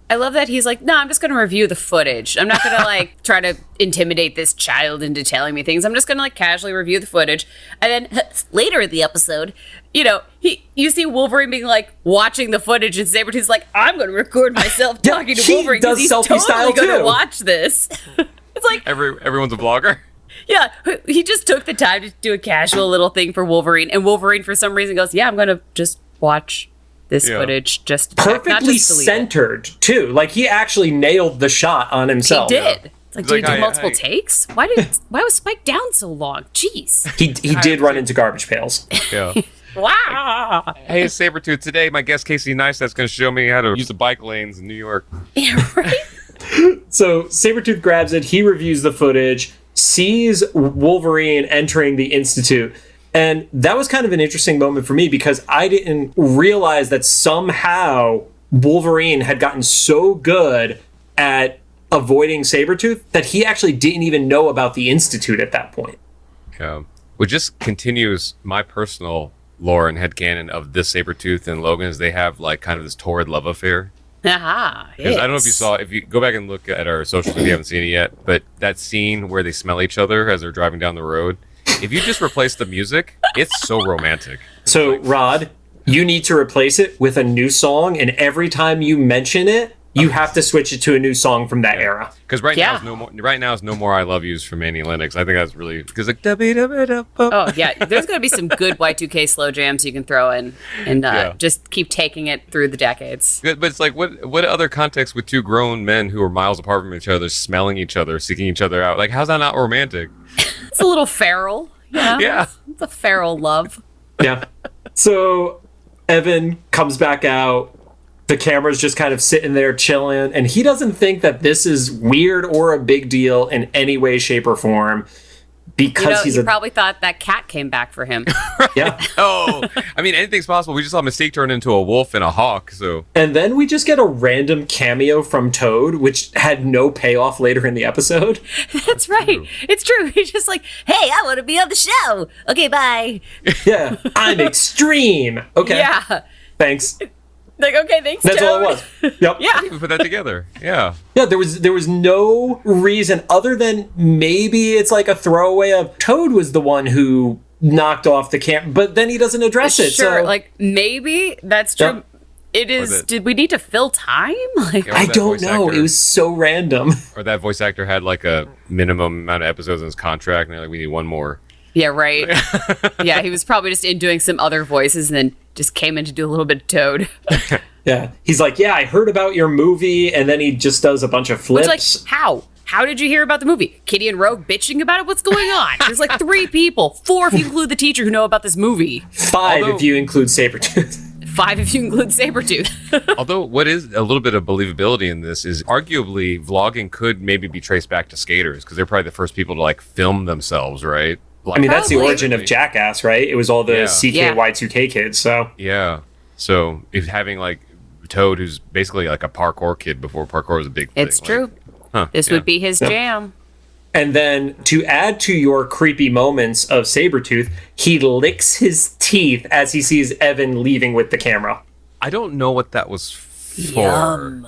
I love that he's like, no, I'm just going to review the footage. I'm not going to like try to intimidate this child into telling me things. I'm just going to like casually review the footage. And then later in the episode, you know, you see Wolverine being like watching the footage and Sabretooth's like, I'm going to record myself talking to Wolverine because he's totally going to watch this. It's like everyone's a vlogger. Yeah, he just took the time to do a casual little thing for Wolverine. And Wolverine, for some reason, goes, yeah, I'm going to just watch this footage just perfectly centered too. Like he actually nailed the shot on himself. He did. It's like, did he do multiple takes? Why was Spike down so long? Jeez. He did run into garbage pails. Yeah. Wow. Hey, Sabretooth, today my guest Casey Neistat's going to show me how to use the bike lanes in New York. Yeah, right? So Sabretooth grabs it, he reviews the footage, sees Wolverine entering the Institute. And that was kind of an interesting moment for me because I didn't realize that somehow Wolverine had gotten so good at avoiding Sabretooth that he actually didn't even know about the Institute at that point. Yeah. Which just continues my personal lore and headcanon of this Sabretooth and Logan is they have like kind of this torrid love affair. Aha. Because I don't know if you saw, if you go back and look at our socials if you haven't seen it yet, but that scene where they smell each other as they're driving down the road, if you just replace the music, it's so romantic. So, Rod, you need to replace it with a new song, and every time you mention it, you have to switch it to a new song from that era. Because right now is no more "I Love Yous" from Annie Lennox. I think that's really because like oh yeah, there's gonna be some good Y2K slow jams you can throw in and just keep taking it through the decades. But it's like what other context with two grown men who are miles apart from each other, smelling each other, seeking each other out? Like how's that not romantic? It's a little feral, you know? Yeah, it's a feral love. Yeah. So Evan comes back out. The camera's just kind of sitting there chilling, and he doesn't think that this is weird or a big deal in any way, shape, or form because he probably thought that cat came back for him. Yeah. Oh, I mean, anything's possible. We just saw Mystique turn into a wolf and a hawk, so. And then we just get a random cameo from Toad, which had no payoff later in the episode. That's right. It's true. He's just like, hey, I want to be on the show. Okay, bye. Yeah. I'm extreme. Okay. Yeah. Thanks. Like, okay, thanks, That's Toad. all it was. Yep. Yeah. We put that together. Yeah. Yeah, there was no reason other than maybe it's like a throwaway of Toad was the one who knocked off the camp, but then he doesn't address it. Sure, So like maybe that's true. Yep. It is. Did we need to fill time? Like, I don't know. It was so random. Or that voice actor had like a minimum amount of episodes in his contract, and they're like, we need one more. Yeah, right. Yeah, he was probably just in doing some other voices and then just came in to do a little bit of Toad. Yeah. He's like, yeah, I heard about your movie, and then he just does a bunch of flips. Which, like, how? How did you hear about the movie? Kitty and Rogue bitching about it? What's going on? There's like 3 people, 4 if you include the teacher who know about this movie. 5 if you include Sabretooth. 5 if you include Sabretooth. Although what is a little bit of believability in this is arguably vlogging could maybe be traced back to skaters because they're probably the first people to like film themselves, right? Like, I mean, that's the origin of Jackass, right? It was all the CKY2K kids, so. Yeah. So if having like Toad, who's basically like a parkour kid before parkour was a big thing. It's true. This would be his jam. And then to add to your creepy moments of Sabretooth, he licks his teeth as he sees Evan leaving with the camera. I don't know what that was for. Yum.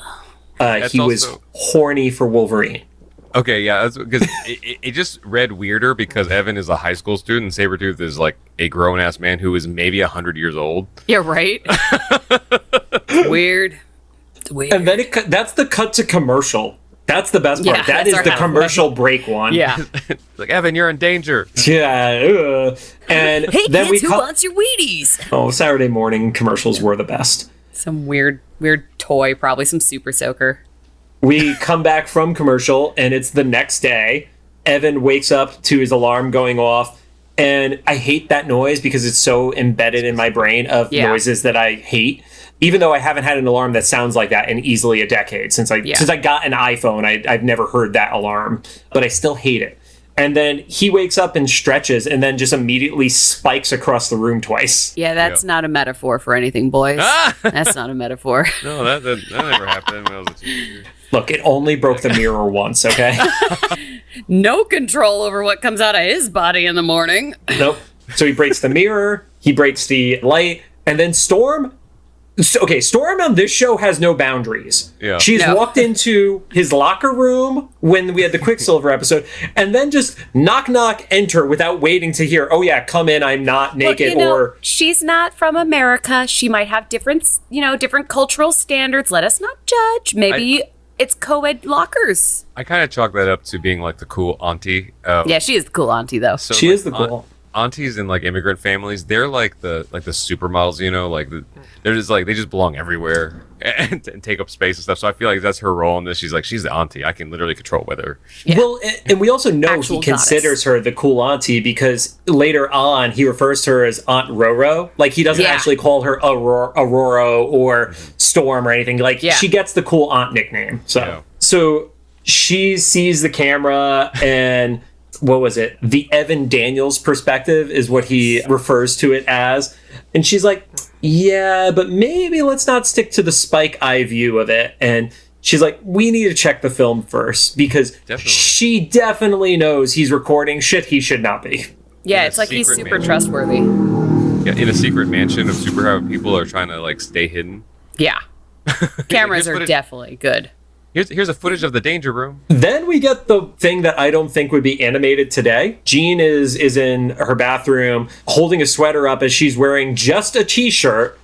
He was horny for Wolverine. Okay, yeah, that's because it just read weirder because Evan is a high school student and Sabretooth is like a grown-ass man who is maybe 100 years old. Yeah, right? It's weird. It's weird. And then that's the cut to commercial. That's the best part. Yeah, that is the commercial break one. Yeah. Like, Evan, you're in danger. Yeah. And hey, then kids, who wants your Wheaties? Oh, Saturday morning commercials were the best. Some weird toy, probably some Super Soaker. We come back from commercial, and it's the next day. Evan wakes up to his alarm going off, and I hate that noise because it's so embedded in my brain of noises that I hate. Even though I haven't had an alarm that sounds like that in easily a decade. Since I got an iPhone, I've never heard that alarm, but I still hate it. And then he wakes up and stretches and then just immediately spikes across the room twice. Yeah, that's not a metaphor for anything, boys. That's not a metaphor. No, that never happened when I was a teenager. Look, it only broke the mirror once, okay? No control over what comes out of his body in the morning. Nope. So he breaks the mirror, he breaks the light, and then Storm on this show has no boundaries. Yeah. She's walked into his locker room when we had the Quicksilver episode, and then just knock, enter without waiting to hear, oh yeah, come in, I'm not naked, or... She's not from America. She might have different cultural standards. Let us not judge. Maybe it's co-ed lockers. I kind of chalk that up to being like the cool auntie. Yeah, she is the cool auntie, though. So, she is the cool aunties in like immigrant families. They're like the supermodels, they're just like, they just belong everywhere and take up space and stuff. So I feel like that's her role in this. She's the auntie. I can literally control weather. Yeah. Well, and we also know Actual he considers her the cool auntie because later on he refers to her as Aunt Roro. Like, he doesn't actually call her Aurora or Storm or anything. Like, she gets the cool aunt nickname. So she sees the camera and... what was it? The Evan Daniels perspective is what he refers to it as. And she's like, yeah, but maybe let's not stick to the Spike eye view of it. And she's like, we need to check the film first because she definitely knows he's recording shit he should not be. Yeah, it's like he's super trustworthy. Yeah, in a secret mansion of superpower people are trying to like stay hidden. Yeah. Cameras are definitely good. Here's a footage of the danger room. Then we get the thing that I don't think would be animated today. Jean is in her bathroom holding a sweater up as she's wearing just a t-shirt,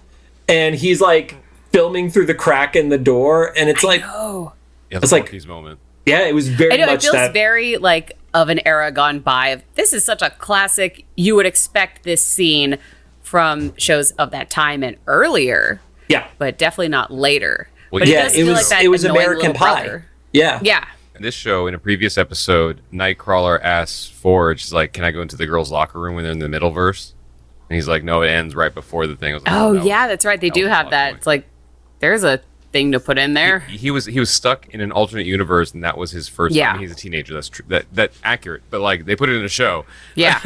and he's like filming through the crack in the door, and it's like, yeah, it's like Porky's moment. Yeah, it was very much it feels very like of an era gone by. This is such a classic. You would expect this scene from shows of that time and earlier. Yeah, but definitely not later. Well, but it was American Pie. Brother. Yeah. In this show, in a previous episode, Nightcrawler asks Forge, she's like, can I go into the girls' locker room when they're in the middle verse? And he's like, no, it ends right before the thing. I was like, that's right. They do have that. Point. It's like, there's a thing to put in there. He was stuck in an alternate universe, and that was his first. Yeah. I mean, he's a teenager. That's true. That's accurate. But like, they put it in a show. Yeah.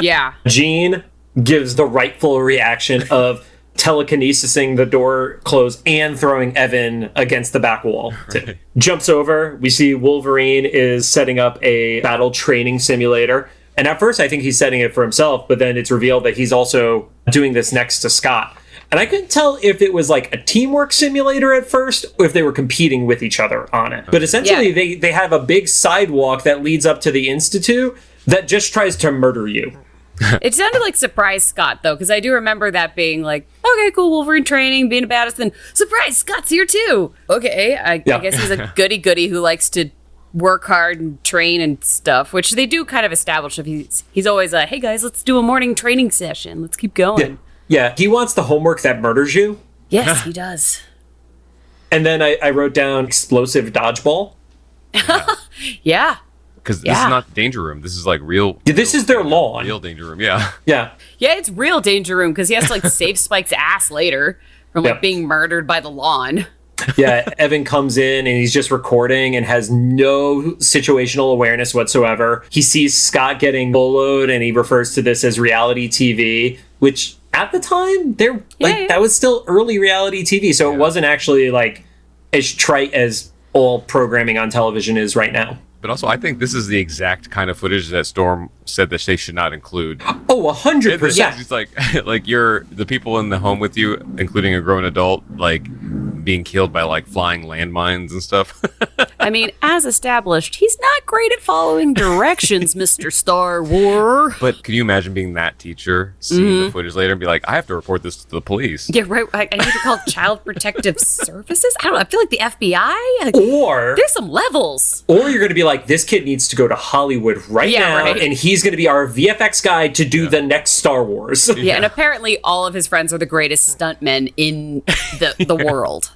Yeah. Jean gives the rightful reaction of telekinesising the door closed and throwing Evan against the back wall. Right. Jumps over. We see Wolverine is setting up a battle training simulator. And at first, I think he's setting it for himself, but then it's revealed that he's also doing this next to Scott. And I couldn't tell if it was like a teamwork simulator at first, or if they were competing with each other on it. But essentially, they have a big sidewalk that leads up to the Institute that just tries to murder you. It sounded like Surprise Scott, though, because I do remember that being like, okay, cool, Wolverine training, being a badass, then Surprise, Scott's here too. Okay, I guess he's a goody-goody who likes to work hard and train and stuff, which they do kind of establish. If he's always like, hey guys, let's do a morning training session. Let's keep going. Yeah, he wants the homework that murders you. Yes, he does. And then I wrote down explosive dodgeball. Yeah. Because this is not Danger Room. This is like real. Yeah, this is their lawn. Real Danger Room, yeah. Yeah. Yeah, it's real Danger Room because he has to like save Spike's ass later from like being murdered by the lawn. Yeah, Evan comes in and he's just recording and has no situational awareness whatsoever. He sees Scott getting boloed and he refers to this as reality TV, which at the time, that was still early reality TV. So it wasn't actually like as trite as all programming on television is right now. But also, I think this is the exact kind of footage that Storm said that they should not include. Oh, 100%. It's like you're the people in the home with you, including a grown adult, like being killed by like flying landmines and stuff. I mean, as established, he's not great at following directions, Mr. Star Wars. But can you imagine being that teacher, seeing the footage later and be like, I have to report this to the police? Yeah, right. I need to call Child Protective Services. I don't know. I feel like the FBI. Or there's some levels. Or you're going to be like, this kid needs to go to Hollywood right now, and he's going to be our VFX guy to do the next Star Wars. Yeah, and apparently all of his friends are the greatest stuntmen in the world.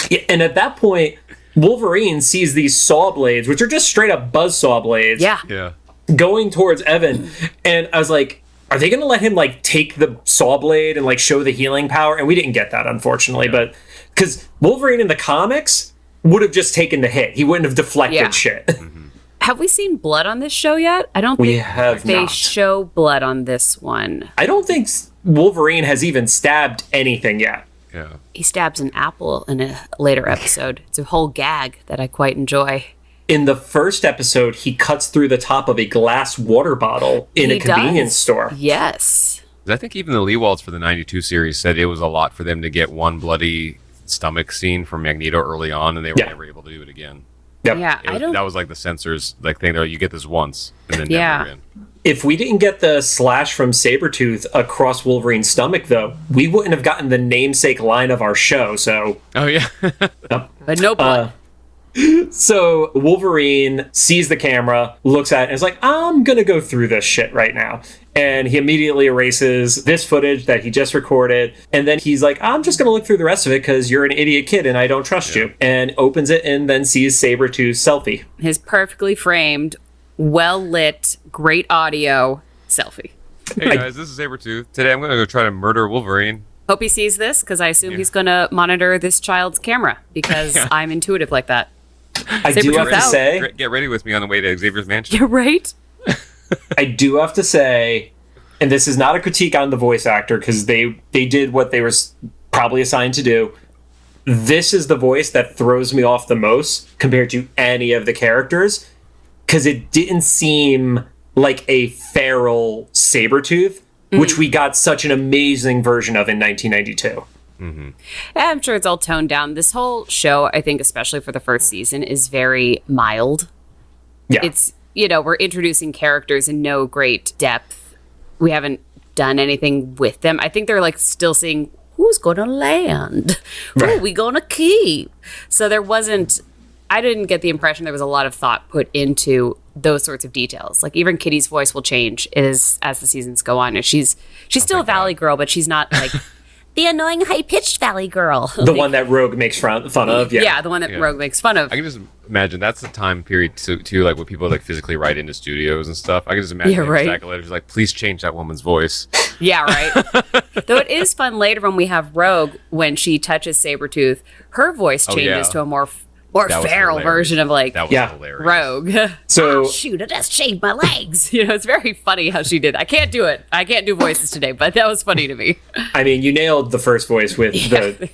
Yeah, and at that point, Wolverine sees these saw blades, which are just straight up buzzsaw blades. Yeah. Going towards Evan. And I was like, are they going to let him like take the saw blade and like show the healing power? And we didn't get that, unfortunately. But because Wolverine in the comics would have just taken the hit. He wouldn't have deflected shit. Mm-hmm. Have we seen blood on this show yet? I don't think they show blood on this one. I don't think Wolverine has even stabbed anything yet. Yeah. He stabs an apple in a later episode. It's a whole gag that I quite enjoy. In the first episode, he cuts through the top of a glass water bottle in a convenience store. Yes. I think even the Leewalds for the 92 series said it was a lot for them to get one bloody stomach scene from Magneto early on, and they were never able to do it again. Yep. Yeah, That was like the censors thing. You get this once, and then never again. If we didn't get the slash from Sabretooth across Wolverine's stomach, though, we wouldn't have gotten the namesake line of our show. So, oh yeah, but no blood. So Wolverine sees the camera, looks at it, and is like, I'm going to go through this shit right now. And he immediately erases this footage that he just recorded. And then he's like, I'm just going to look through the rest of it because you're an idiot kid and I don't trust you. And opens it and then sees Sabretooth's selfie. His perfectly framed, well-lit, great audio selfie. Hey guys, this is Sabretooth. Today I'm going to go try to murder Wolverine. Hope he sees this because I assume he's going to monitor this child's camera because I'm intuitive like that. I do have to say, get ready with me on the way to Xavier's mansion. You're right. I do have to say, and this is not a critique on the voice actor because they did what they were probably assigned to do. This is the voice that throws me off the most compared to any of the characters because it didn't seem like a feral Sabretooth, which we got such an amazing version of in 1992. Mm-hmm. I'm sure it's all toned down. This whole show, I think, especially for the first season, is very mild. Yeah. It's, we're introducing characters in no great depth. We haven't done anything with them. I think they're like still seeing who's going to land, who are we going to keep. So I didn't get the impression there was a lot of thought put into those sorts of details. Like even Kitty's voice will change as the seasons go on. And she's still a Valley girl, but she's not like the annoying high-pitched Valley girl. The one that Rogue makes fun of. Yeah, the one that Rogue makes fun of. I can just imagine that's the time period too, like when people like physically write into studios and stuff. I can just imagine a stack of letters like, please change that woman's voice. Yeah, right. Though it is fun later when we have Rogue, when she touches Sabretooth, her voice changes to a more feral version of like hilarious. Rogue. So shoot, I just shaved my legs. It's very funny how she did. I can't do it. I can't do voices today, but that was funny to me. I mean, you nailed the first voice with the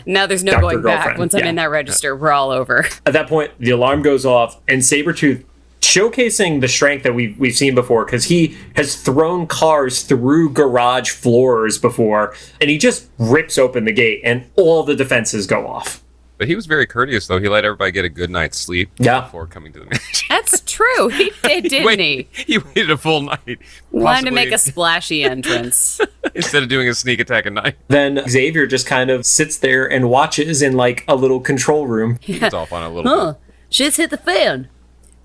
Now there's no Dr. going back. Girlfriend. Once I'm in that register, we're all over. At that point, the alarm goes off, and Sabretooth, showcasing the strength that we've seen before, because he has thrown cars through garage floors before, and he just rips open the gate, and all the defenses go off. But he was very courteous, though. He let everybody get a good night's sleep before coming to the mansion. That's true. He did, didn't he? He waited a full night. Wanted to make a splashy entrance. Instead of doing a sneak attack at night. Then Xavier just kind of sits there and watches in like a little control room. He gets off on a little bit. Shit's hit the fan.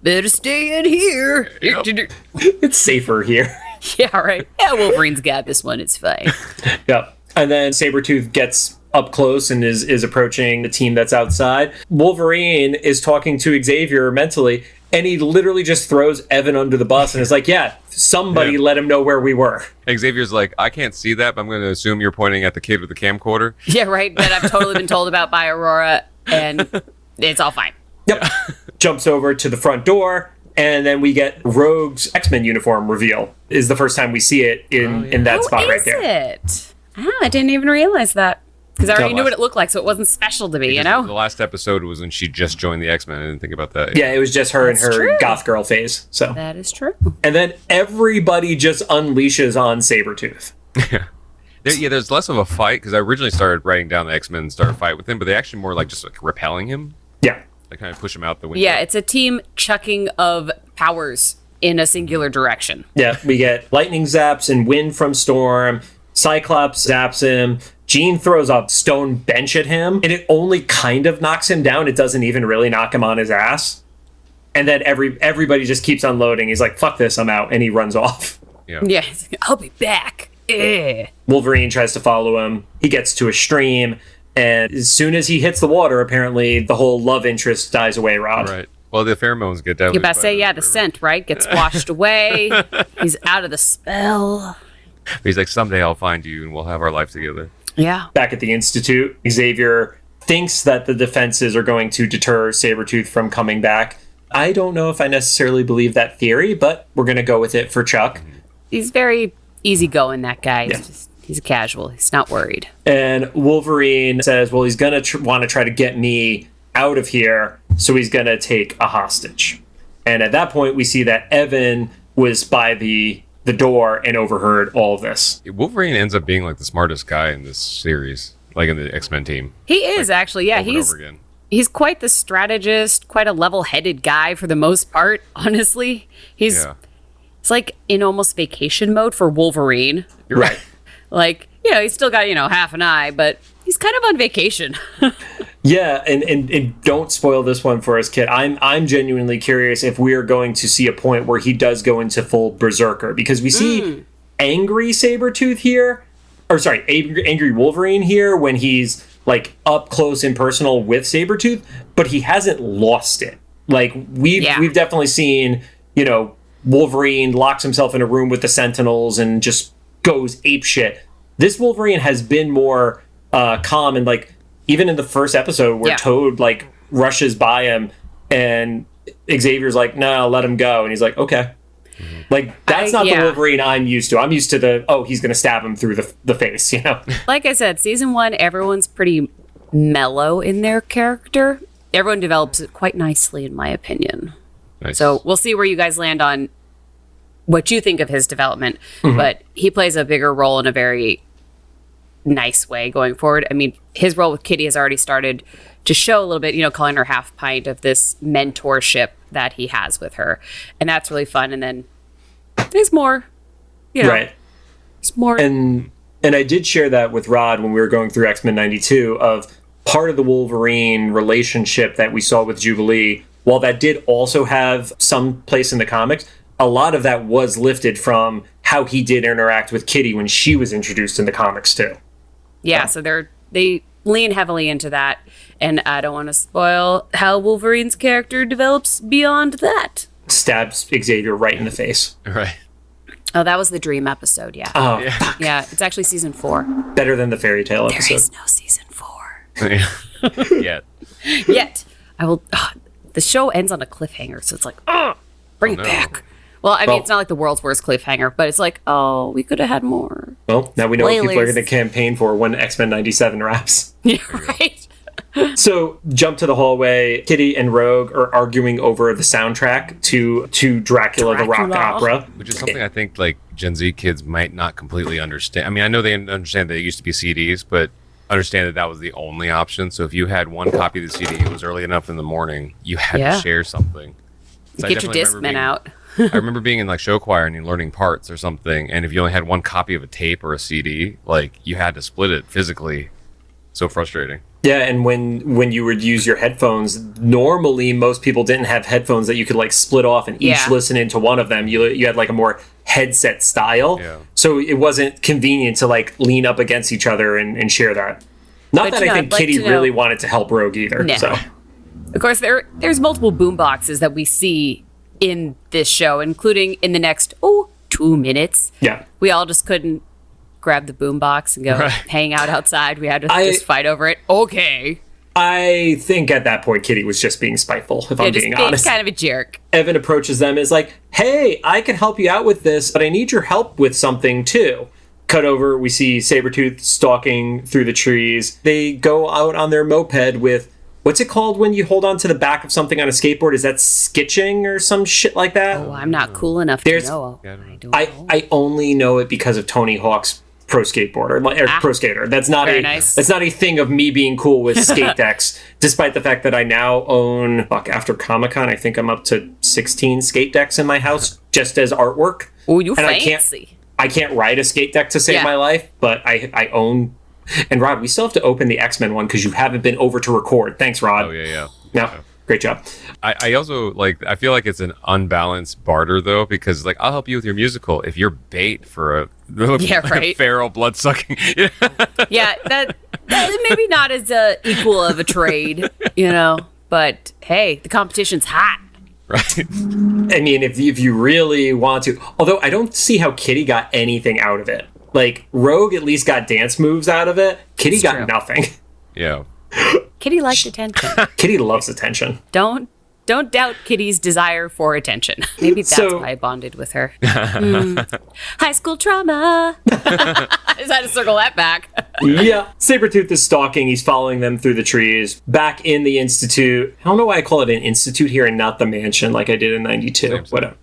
Better stay in here. Yep. It's safer here. Yeah, right. Yeah, Wolverine's got this one. It's fine. Yep. And then Sabretooth gets up close and is approaching the team that's outside. Wolverine is talking to Xavier mentally, and he literally just throws Evan under the bus and is like, somebody let him know where we were. Xavier's like, I can't see that, but I'm going to assume you're pointing at the kid with the camcorder. Yeah, right. That I've totally been told about by Aurora, and it's all fine. Yep. Jumps over to the front door, and then we get Rogue's X-Men uniform reveal. Is the first time we see it in that spot right there. It? Oh, I didn't even realize that. Because I already knew what it looked like, so it wasn't special to me, The last episode was when she just joined the X-Men. I didn't think about that. Yeah, it was just her in her goth girl phase. So that is true. And then everybody just unleashes on Sabretooth. There's less of a fight, because I originally started writing down the X-Men and started a fight with him, but they actually more like just like repelling him. Yeah. They kind of push him out the window. Yeah, it's a team chucking of powers in a singular direction. Yeah, we get lightning zaps and wind from Storm. Cyclops zaps him. Jean throws a stone bench at him, and it only kind of knocks him down. It doesn't even really knock him on his ass. And then everybody just keeps unloading. He's like, fuck this, I'm out. And he runs off. Yeah, he's like, I'll be back. Wolverine tries to follow him. He gets to a stream, and as soon as he hits the water, apparently the whole love interest dies away, Rod. Right. Well, the pheromones get down. You're about to say, the scent, right? Gets washed away. He's out of the spell. He's like, someday I'll find you, and we'll have our life together. Yeah. Back at the Institute, Xavier thinks that the defenses are going to deter Sabretooth from coming back. I don't know if I necessarily believe that theory, but we're going to go with it for Chuck. He's very easygoing, that guy. Yeah. He's a casual. He's not worried. And Wolverine says, well, he's going to want to try to get me out of here, so he's going to take a hostage. And at that point, we see that Evan was by the door and overheard all of this. Wolverine ends up being like the smartest guy in this series, like in the X-Men team. He is, like, actually. Yeah, he's quite the strategist, quite a level-headed guy for the most part, honestly. It's like in almost vacation mode for Wolverine. You're right. Like, you know, he's still got, you know, half an eye, but he's kind of on vacation. Yeah, and don't spoil this one for us, Kit. I'm genuinely curious if we're going to see a point where he does go into full berserker, because we see angry Sabretooth here, or sorry, angry Wolverine here when he's like up close and personal with Sabretooth, but he hasn't lost it. Like we've definitely seen, you know, Wolverine locks himself in a room with the Sentinels and just goes apeshit. This Wolverine has been more calm, and like even in the first episode where Toad like rushes by him and Xavier's like, no, let him go, and he's like, okay. Like that's not the Wolverine I'm used to. I'm used to he's gonna stab him through the face, you know. Like I said, season 1, everyone's pretty mellow in their character. Everyone develops it quite nicely, in my opinion. Nice. So we'll see where you guys land on what you think of his development, but he plays a bigger role in a very nice way going forward. I mean, his role with Kitty has already started to show a little bit, you know, calling her half pint of this mentorship that he has with her. And that's really fun. And then there's more, you know, there's more. And I did share that with Rod when we were going through X-Men 92 of part of the Wolverine relationship that we saw with Jubilee. While that did also have some place in the comics, a lot of that was lifted from how he did interact with Kitty when she was introduced in the comics too. Yeah, so they lean heavily into that, and I don't want to spoil how Wolverine's character develops beyond that. Stabs Xavier right in the face. Right. Oh, that was the dream episode, yeah. Oh, yeah, it's actually season 4. Better than the fairy tale episode. There is no season 4. Yet. I will. The show ends on a cliffhanger, so it's like, bring it back. Well, I mean, it's not like the world's worst cliffhanger, but it's like, we could have had more. Well, now we know what people are going to campaign for when X-Men 97 wraps. Yeah, right. So, jump to the hallway. Kitty and Rogue are arguing over the soundtrack to Dracula, the rock opera. Which is something I think, like, Gen Z kids might not completely understand. I mean, I know they understand that it used to be CDs, but understand that was the only option. So if you had one copy of the CD, it was early enough in the morning, you had to share something. So get your Discman out. I remember being in like show choir and learning parts or something, and if you only had one copy of a tape or a CD, like you had to split it physically. So frustrating. Yeah, and when you would use your headphones, normally most people didn't have headphones that you could like split off and each listen into one of them. You had like a more headset style. Yeah. So it wasn't convenient to like lean up against each other and share that. Not that I think Kitty really wanted to help Rogue either. No. So, of course, there's multiple boom boxes that we see in this show, including in the next 2 minutes. Yeah. We all just couldn't grab the boombox and go hang out outside. We had to just fight over it. Okay. I think at that point, Kitty was just being spiteful, if I'm being honest. Kind of a jerk. Evan approaches them is like, hey, I can help you out with this, but I need your help with something too. Cut over, we see Sabretooth stalking through the trees. They go out on their moped with, what's it called when you hold on to the back of something on a skateboard? Is that skitching or some shit like that? Oh, I'm not cool enough to know. I only know it because of Tony Hawk's Pro Skateboarder or Pro Skater. That's not that's not a thing of me being cool with skate decks, despite the fact that I now own, after Comic-Con, I think I'm up to 16 skate decks in my house just as artwork. Oh, you fancy. I can't ride a skate deck to save my life, but I own. And Rod, we still have to open the X-Men one because you haven't been over to record. Thanks, Rod. Oh, yeah. No, great job. I also I feel like it's an unbalanced barter though, because like I'll help you with your musical if you're bait for a feral blood sucking. Yeah, that maybe not as equal of a trade, but hey, the competition's hot. Right. I mean, if you really want to, although I don't see how Kitty got anything out of it. Like, Rogue at least got dance moves out of it. Kitty got nothing. Yeah. Kitty liked attention. Kitty loves attention. Don't Don't doubt Kitty's desire for attention. Maybe that's why I bonded with her. High school trauma. Just had to circle that back. Yeah. Sabretooth is stalking. He's following them through the trees. Back in the Institute. I don't know why I call it an Institute here and not the mansion like I did in 92. Whatever.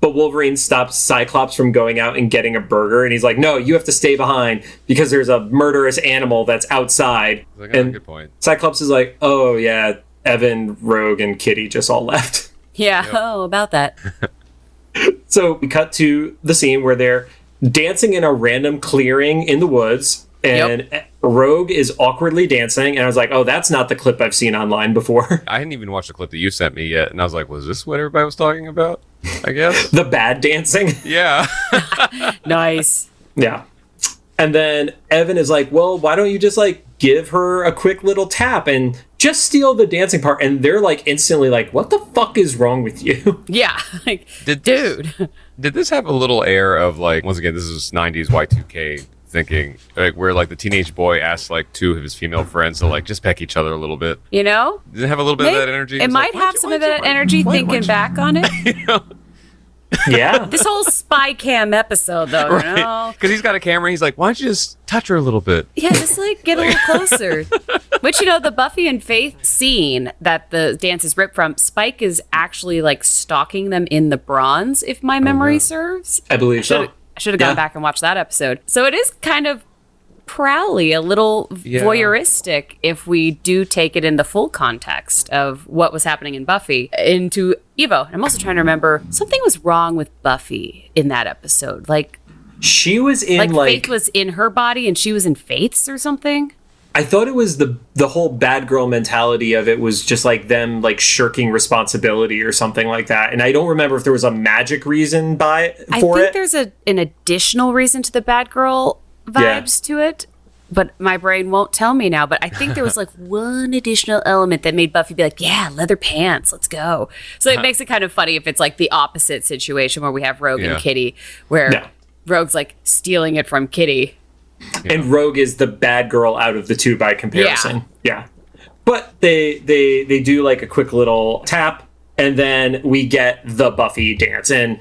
But Wolverine stops Cyclops from going out and getting a burger. And he's like, no, you have to stay behind because there's a murderous animal that's outside. Like, oh, good point. Cyclops is like, oh, yeah, Evan, Rogue, and Kitty just all left. Yeah. Yep. Oh, about that. So we cut to the scene where they're dancing in a random clearing in the woods. And Rogue is awkwardly dancing. And I was like, oh, that's not the clip I've seen online before. I hadn't even watched the clip that you sent me yet. And I was like, was this what everybody was talking about? I guess. The bad dancing? Yeah. Nice. Yeah. And then Evan is like, well, why don't you just like give her a quick little tap and just steal the dancing part? And they're like instantly like, what the fuck is wrong with you? Yeah. Like, dude. Did this have a little air of like, once again, this is 90s Y2K thinking, like where like the teenage boy asks like two of his female friends to like just peck each other a little bit? You know? Did it have a little bit of that energy? It might have some of that energy thinking back on it. You know? Yeah. This whole Spykecam episode, though, right. you know? Because he's got a camera. He's like, why don't you just touch her a little bit? Yeah, just like get a little closer. Which, you know, the Buffy and Faith scene that the dance is ripped from, Spike is actually like stalking them in the bronze, if my memory serves. I believe so. I should have gone back and watched that episode. So it is kind of Prowly, a little voyeuristic if we do take it in the full context of what was happening in Buffy into Evo. I'm also trying to remember, something was wrong with Buffy in that episode. Like, she was in like Faith was in her body and she was in Faith's or something. I thought it was the whole bad girl mentality of it was just like them like shirking responsibility or something like that. And I don't remember if there was a magic reason for it. I think there's an additional reason to the bad girl vibes to it, but my brain won't tell me now. But I think there was like one additional element that made Buffy be like, yeah, leather pants, let's go. So it makes it kind of funny if it's like the opposite situation where we have Rogue and Kitty, where Rogue's like stealing it from Kitty. And Rogue is the bad girl out of the two by comparison. Yeah. But they do like a quick little tap, and then we get the Buffy dance. And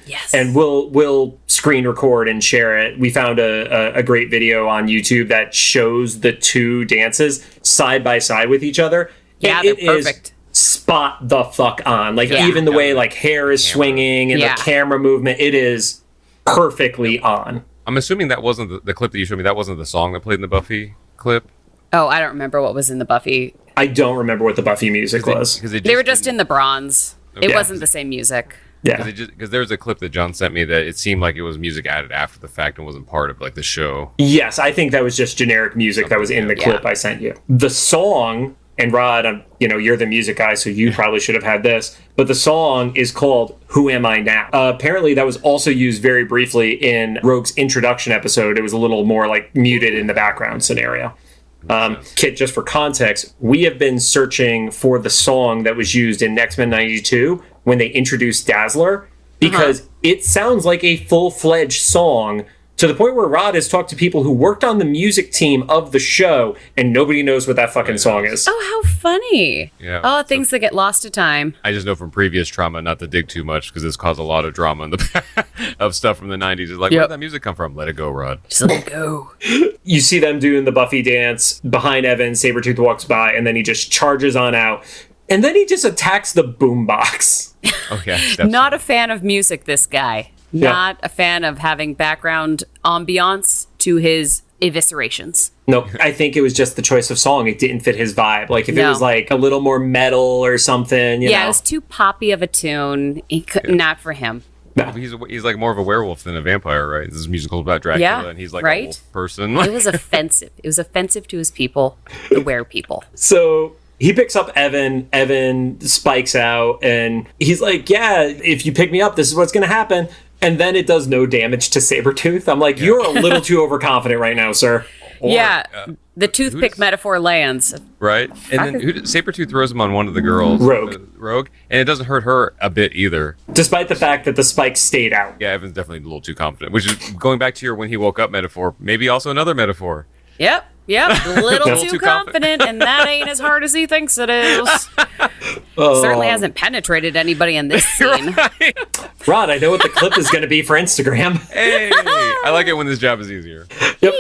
we'll screen record and share it. We found a great video on YouTube that shows the two dances side by side with each other. Yeah, and they're perfect. Spot the fuck on. Like even the way like hair is swinging and the camera movement, it is perfectly on. I'm assuming that wasn't the clip that you showed me. That wasn't the song that played in the Buffy clip. Oh, I don't remember what was in the Buffy. I don't remember what the Buffy music was. They were just in the bronze. Okay. It wasn't the same music. Yeah. Because there's a clip that John sent me that it seemed like it was music added after the fact and wasn't part of like the show. Yes, I think that was just generic music that was in the clip I sent you. The song, and Rod, you're the music guy, so you probably should have had this, but the song is called Who Am I Now? Apparently that was also used very briefly in Rogue's introduction episode. It was a little more like muted in the background scenario. Kit, just for context, we have been searching for the song that was used in X-Men 92 when they introduced Dazzler, because it sounds like a full-fledged song, to the point where Rod has talked to people who worked on the music team of the show, and nobody knows what that fucking song is. Oh, how funny. Yeah. Oh, things that get lost to time. I just know from previous trauma not to dig too much, because it's caused a lot of drama in the of stuff from the 90s. It's like, where did that music come from? Let it go, Rod. Just let it go. You see them doing the Buffy dance. Behind Evan, Sabretooth walks by, and then he just charges on out. And then he just attacks the boombox. Okay. Not a fan of music, this guy. Not a fan of having background ambiance to his eviscerations. Nope. I think it was just the choice of song. It didn't fit his vibe. Like if it was like a little more metal or something, you know. It was too poppy of a tune. Not for him. No. He's like more of a werewolf than a vampire, right? This is a musical about Dracula, and he's like a wolf person. It was offensive. It was offensive to his people, the were people. So he picks up Evan. Evan spikes out, and he's like, yeah, if you pick me up, this is what's going to happen. And then it does no damage to Sabretooth. I'm like, you're a little too overconfident right now, sir. The toothpick metaphor lands. Right? And then Sabretooth throws him on one of the girls. Rogue. And it doesn't hurt her a bit either. Despite the fact that the spike stayed out. Yeah, Evan's definitely a little too confident. Which is, going back to your when he woke up metaphor, maybe also another metaphor. Yep. Yep, a little too confident, and that ain't as hard as he thinks it is. Certainly hasn't penetrated anybody in this scene. Right. Rod, I know what the clip is going to be for Instagram. Hey, I like it when this job is easier. Yep.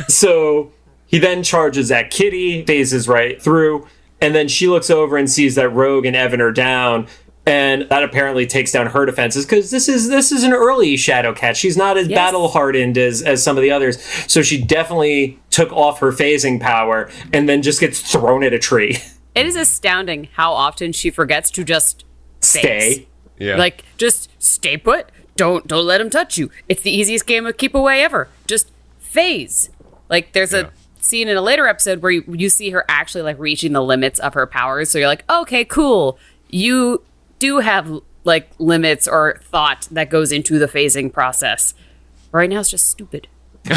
So he then charges at Kitty, phases right through, and then she looks over and sees that Rogue and Evan are down. And that apparently takes down her defenses because this is an early Shadowcat. She's not as battle hardened as some of the others. So she definitely took off her phasing power and then just gets thrown at a tree. It is astounding how often she forgets to just Stay. Yeah. Like, just stay put. Don't let him touch you. It's the easiest game of keep away ever. Just phase. Like, there's a scene in a later episode where you see her actually like reaching the limits of her powers. So you're like, okay, cool. You do have like limits or thought that goes into the phasing process. Right now it's just stupid.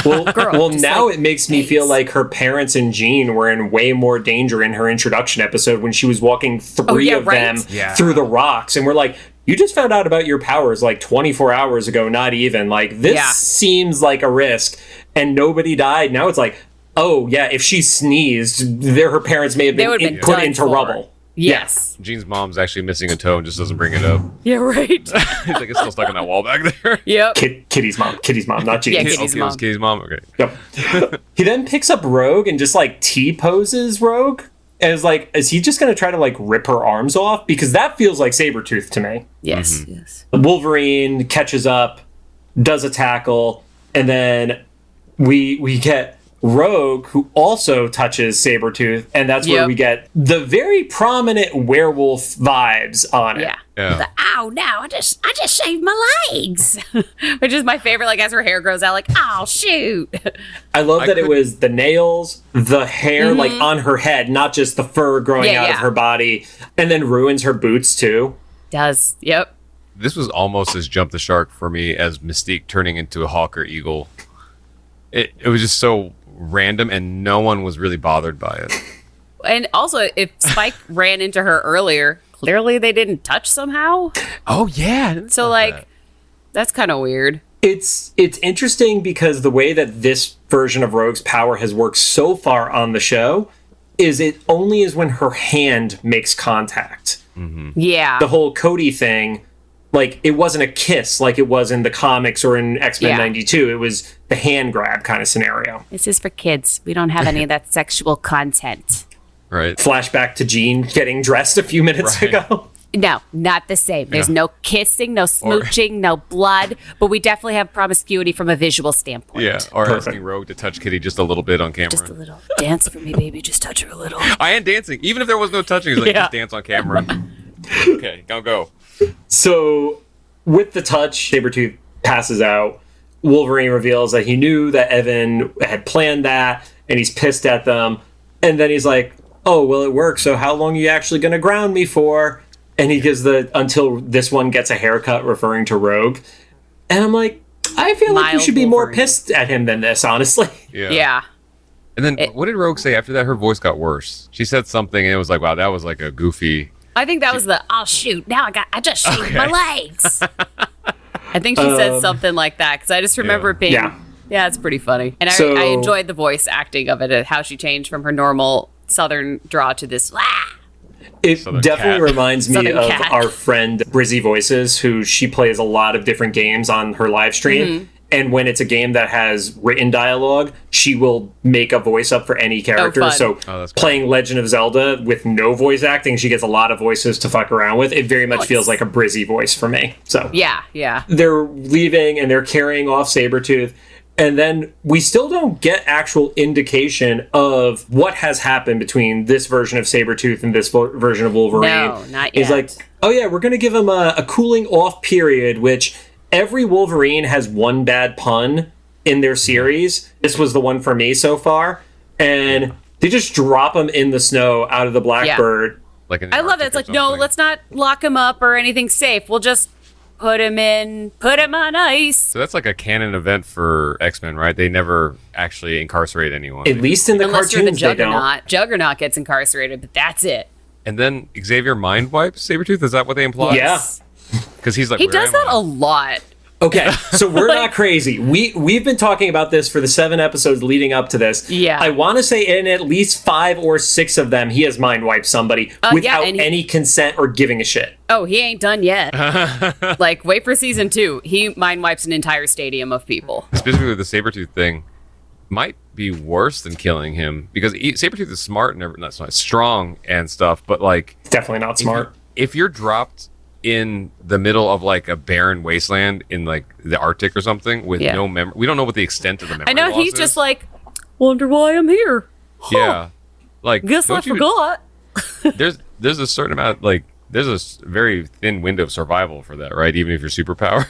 Well, now like, it makes me feel like her parents and Jean were in way more danger in her introduction episode when she was walking three of them through the rocks. And we're like, you just found out about your powers like 24 hours ago, not even. Like, this seems like a risk. And nobody died. Now it's like, oh, yeah, if she sneezed, her parents may have been put into rubble. Yes. Jean's mom's actually missing a toe and just doesn't bring it up. Yeah, right. It's like it's still stuck in that wall back there. Yep. Kitty's mom, not Jean's. Yeah, Kitty's mom. It was Kitty's mom? Okay. Yep. He then picks up Rogue and just like T-poses Rogue. And is he just going to try to like rip her arms off? Because that feels like Sabretooth to me. Yes, yes. Wolverine catches up, does a tackle, and then we get Rogue, who also touches Sabretooth, and that's where we get the very prominent werewolf vibes on it. Yeah. Ow, no, I just shaved my legs. Which is my favorite, like as her hair grows out, like, oh shoot. I love that it was the nails, the hair like on her head, not just the fur growing out of her body, and then ruins her boots too. Does. Yep. This was almost as jump the shark for me as Mystique turning into a hawk or eagle. It was just so random and no one was really bothered by it. And also, if Spike ran into her earlier, clearly they didn't touch somehow. Oh yeah. So like, that's kind of weird. It's interesting because the way that this version of Rogue's power has worked so far on the show is it only is when her hand makes contact. Mm-hmm. Yeah. The whole Cody thing, like, it wasn't a kiss like it was in the comics or in X-Men 92. It was the hand grab kind of scenario. This is for kids. We don't have any of that sexual content. Right. Flashback to Jean getting dressed a few minutes ago. No, not the same. There's no kissing, no smooching, no blood, but we definitely have promiscuity from a visual standpoint. Yeah, or asking Rogue to touch Kitty just a little bit on camera. Just a little. Dance for me, baby. Just touch her a little. I am dancing. Even if there was no touching, he's like, just dance on camera. Okay, go. So, with the touch, Sabretooth passes out. Wolverine reveals that he knew that Evan had planned that, and he's pissed at them. And then he's like, oh, well, it worked, so how long are you actually going to ground me for? And he gives until this one gets a haircut, referring to Rogue. And I'm like, I feel like you should be more pissed at him than this, honestly. Yeah. And then what did Rogue say after that? Her voice got worse. She said something, and it was like, wow, that was like a goofy... I think that was the, oh shoot, now I just shaved my legs. I think she said something like that, because I just remember it being, yeah, it's pretty funny. And I enjoyed the voice acting of it, how she changed from her normal Southern draw to this, It Southern definitely cat. reminds me Southern of cat. our friend Brizzy Voices, who she plays a lot of different games on her live stream. And when it's a game that has written dialogue, she will make a voice up for any character. fun. So that's playing Legend of Zelda with no voice acting, she gets a lot of voices to fuck around with. It very much feels like a Brizzy voice for me. So yeah. they're leaving and they're carrying off Sabretooth. And then we still don't get actual indication of what has happened between this version of Sabretooth and this version of Wolverine. No, not It's yet. like, oh yeah, we're going to give him a cooling off period, which every Wolverine has one bad pun in their series. This was the one for me so far. And they just drop him in the snow out of the Blackbird. Like I love that. It's like, no, let's not lock him up or anything safe. We'll just put him on ice. So that's like a canon event for X-Men, right? They never actually incarcerate anyone. At least in the Unless you're the cartoons, they don't. Juggernaut. Juggernaut gets incarcerated, but that's it. And then Xavier mind wipes Sabretooth? Is that what they imply? Yeah. Because he's like, He where does am that I? a lot. Okay, so we're not crazy. We've been talking about this for the 7 episodes leading up to this. Yeah. I want to say in at least 5 or 6 of them, he has mind wiped somebody without any consent or giving a shit. Oh, he ain't done yet. Like, wait for season 2. He mind wipes an entire stadium of people. Specifically, the Sabretooth thing might be worse than killing him because Sabretooth is smart and not smart, strong and stuff, but like definitely not smart. If you're dropped in the middle of like a barren wasteland in like the Arctic or something with no memory, we don't know what the extent of the memory. I know loss he's is. just like, wonder why I'm here. Huh. Yeah, like guess I forgot. there's a certain amount, like there's a very thin window of survival for that, right? Even if you're superpowered.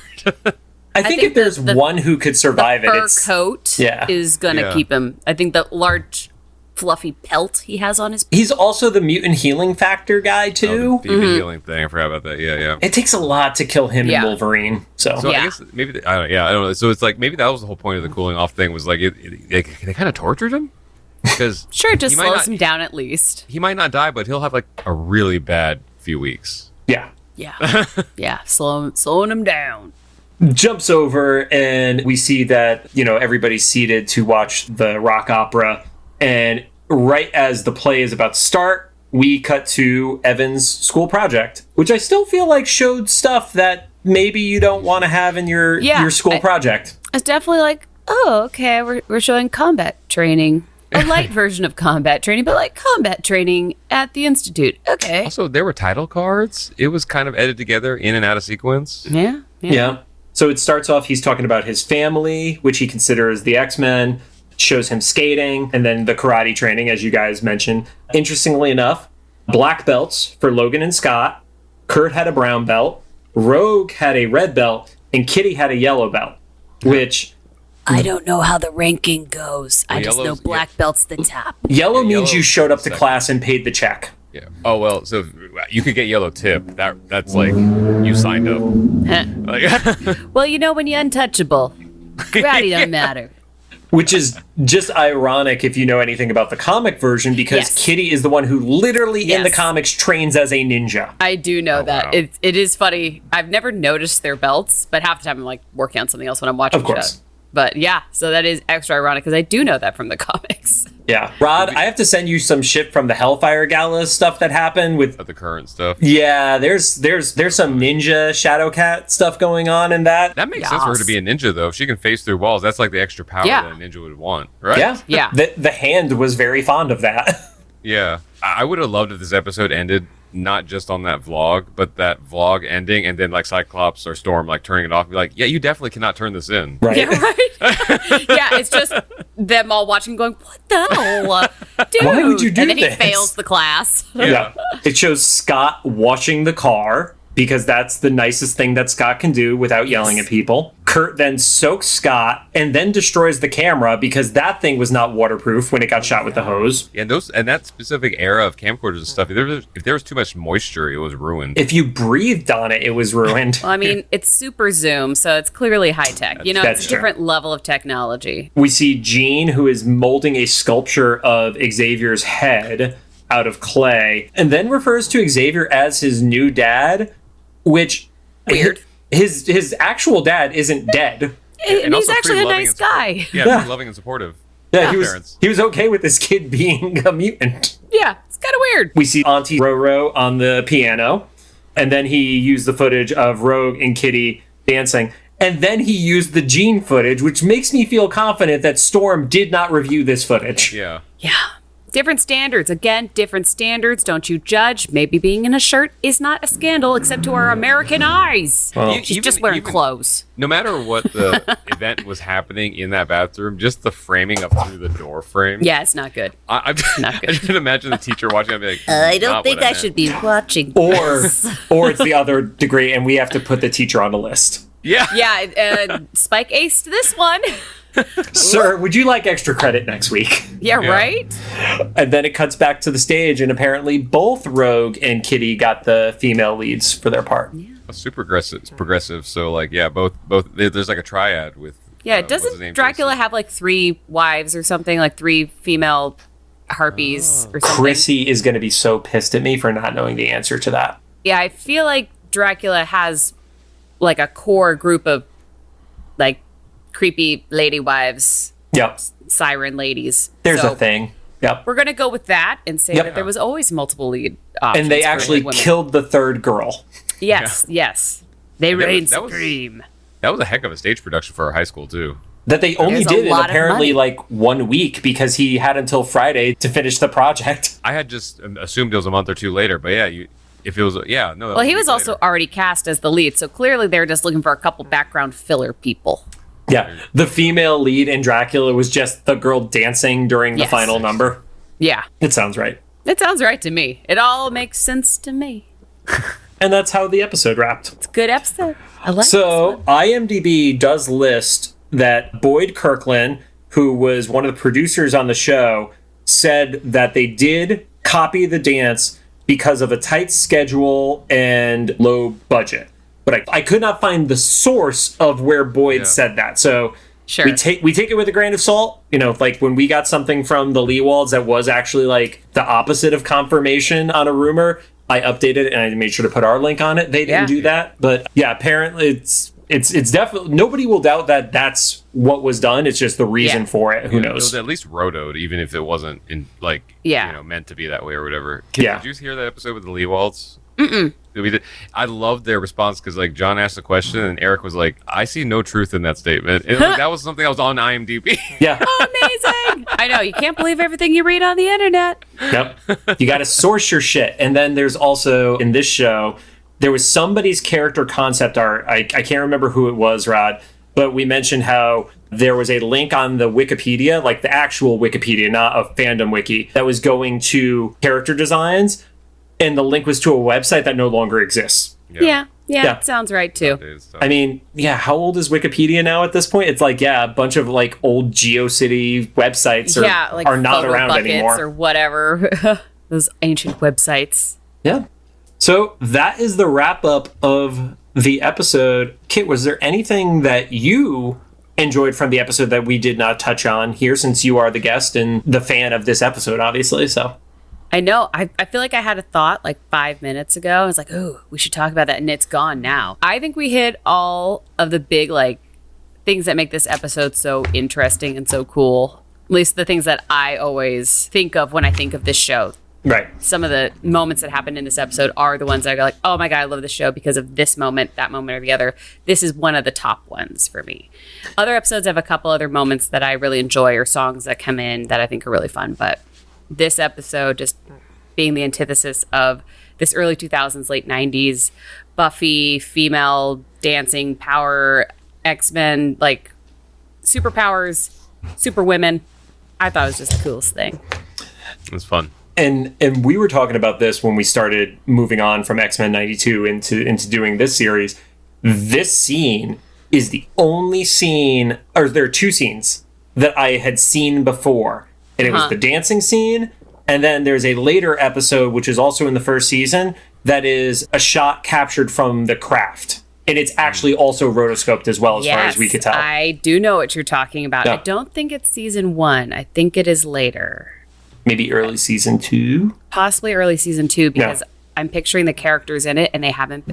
I think if there's one who could survive the fur it's coat is gonna keep him. I think the large fluffy pelt he has on his. He's also the mutant healing factor guy too. The healing thing, I forgot about that. Yeah. It takes a lot to kill him and Wolverine. So I guess maybe I don't know. So it's like maybe that was the whole point of the cooling off thing was like they kind of tortured him because sure, just slows him down at least. He might not die, but he'll have like a really bad few weeks. Yeah, slowing him down. Jumps over and we see that everybody's seated to watch the rock opera, and right as the play is about to start, we cut to Evan's school project, which I still feel like showed stuff that maybe you don't want to have in your school project. It's definitely like, oh, okay, we're showing combat training. A light version of combat training, but like combat training at the Institute. Okay. Also, there were title cards. It was kind of edited together in and out of sequence. Yeah. So it starts off, he's talking about his family, which he considers the X-Men, shows him skating, and then the karate training, as you guys mentioned. Interestingly enough, black belts for Logan and Scott. Kurt had a brown belt. Rogue had a red belt. And Kitty had a yellow belt, which... I don't know how the ranking goes. I just know black belt's the top. Yellow means you showed up to class and paid the check. Yeah. Oh, well, so you could get yellow tip. That's like you signed up. Well, when you're untouchable, karate don't matter. Which is just ironic if you know anything about the comic version, because Kitty is the one who literally in the comics trains as a ninja. I do know that. Wow. It is funny. I've never noticed their belts, but half the time I'm like working on something else when I'm watching the show. But yeah, so that is extra ironic because I do know that from the comics. Yeah. Rod, I have to send you some shit from the Hellfire Gala stuff that happened with the current stuff. Yeah, there's some ninja Shadowcat stuff going on in that. That makes sense for her to be a ninja, though. If she can phase through walls, that's like the extra power that a ninja would want, right? Yeah. The Hand was very fond of that. Yeah. I would have loved if this episode ended not just on that vlog, but that vlog ending, and then like Cyclops or Storm like turning it off and be like, yeah, you definitely cannot turn this in. Right. Yeah, right? Yeah, it's just them all watching going, what the hell? Dude. Why would you do And then this? he fails the class. Yeah. It shows Scott washing the car, because that's the nicest thing that Scott can do without yelling at people. Kurt then soaks Scott and then destroys the camera because that thing was not waterproof when it got shot with the hose. Yeah, and that specific era of camcorders and stuff, if there was too much moisture, it was ruined. If you breathed on it, it was ruined. Well, I mean, it's super zoom, so it's clearly high tech. It's a different level of technology. We see Jean, who is molding a sculpture of Xavier's head out of clay, and then refers to Xavier as his new dad, which... Weird. His actual dad isn't dead. And he's actually a nice guy. Yeah, loving and supportive. Yeah, he was okay with this kid being a mutant. Yeah, it's kind of weird. We see Auntie Roro on the piano, and then he used the footage of Rogue and Kitty dancing, and then he used the Jean footage, which makes me feel confident that Storm did not review this footage. Yeah. Yeah. Different standards. Again, different standards. Don't you judge. Maybe being in a shirt is not a scandal, except to our American eyes. Well, she's just wearing clothes. No matter what the event was happening in that bathroom, just the framing up through the door frame. Yeah, it's not good. I can imagine the teacher watching and be like, I don't think I should be watching or it's the other degree, and we have to put the teacher on a list. Yeah. Yeah, Spike aced this one. Sir, would you like extra credit next week? Yeah, right? And then it cuts back to the stage, and apparently both Rogue and Kitty got the female leads for their part. Yeah. Super progressive. So, like, yeah, both. There's like a triad with. Yeah, doesn't Dracula have like 3 wives or something? Like 3 female harpies or something? Chrissy is going to be so pissed at me for not knowing the answer to that. Yeah, I feel like Dracula has like a core group of creepy lady wives, Yep. siren ladies. There's So a thing. Yep. We're going to go with that and say that there was always multiple lead options. And they for actually women. killed the third girl. Yes, yes. They reigned that was- supreme. That was a heck of a stage production for our high school too. That they only There's a did in lot of apparently money. 1 week because he had until Friday to finish the project. I had just assumed it was a month or two later, but yeah, if it was, yeah, no. that Well, he a was week also later. already cast as the lead, so clearly they're just looking for a couple background filler people. Yeah. The female lead in Dracula was just the girl dancing during the Yes. final number. Yeah, It sounds right. it sounds right to me. It all makes sense to me. And that's how the episode wrapped. It's a good episode. I like So this one. IMDb does list that Boyd Kirkland, who was one of the producers on the show, said that they did copy the dance because of a tight schedule and low budget. But I could not find the source of where Boyd said that. So Sure. we take it with a grain of salt. You know, like when we got something from the Leewalds that was actually like the opposite of confirmation on a rumor, I updated it and I made sure to put our link on it. They didn't do that. But yeah, apparently it's definitely, nobody will doubt that that's what was done. It's just the reason for it. Who It knows? was at least rotoed, even if it wasn't in meant to be that way or whatever. Did you hear that episode with the Leewalds? I loved their response because like John asked the question and Eric was like, "I see no truth in that statement." And like, that was something that was on IMDb. Yeah. Amazing. I know. You can't believe everything you read on the internet. Yep. You got to source your shit. And then there's also in this show, there was somebody's character concept art. I can't remember who it was, Rod, but we mentioned how there was a link on the Wikipedia, like the actual Wikipedia, not a fandom wiki, that was going to character designs. And the link was to a website that no longer exists. Yeah. Yeah. It sounds right too. I mean, yeah, how old is Wikipedia now at this point? It's like, yeah, a bunch of like old GeoCity websites are not photo around buckets anymore. or whatever. Those ancient websites. Yeah. So that is the wrap up of the episode. Kit, was there anything that you enjoyed from the episode that we did not touch on here, since you are the guest and the fan of this episode, obviously? So I know. I feel like I had a thought like 5 minutes ago. I was like, oh, we should talk about that. And it's gone now. I think we hit all of the big like things that make this episode so interesting and so cool. At least the things that I always think of when I think of this show. right. Some of the moments that happened in this episode are the ones that I go like, oh my God, I love this show because of this moment, that moment, or the other. This is one of the top ones for me. Other episodes have a couple other moments that I really enjoy or songs that come in that I think are really fun. But this episode just being the antithesis of this early 2000s, late 90s, Buffy, female dancing, power, X-Men, like superpowers, super women. I thought it was just the coolest thing. It was fun. And we were talking about this when we started moving on from X-Men 92 into doing this series. This scene is the only scene, or there are two scenes that I had seen before. And it was the dancing scene, and then there's a later episode, which is also in the first season, that is a shot captured from The Craft. And it's actually also rotoscoped as well, as far as we could tell. I do know what you're talking about. Yeah. I don't think it's season 1. I think it is later. Maybe early season 2? Possibly early season 2, because I'm picturing the characters in it and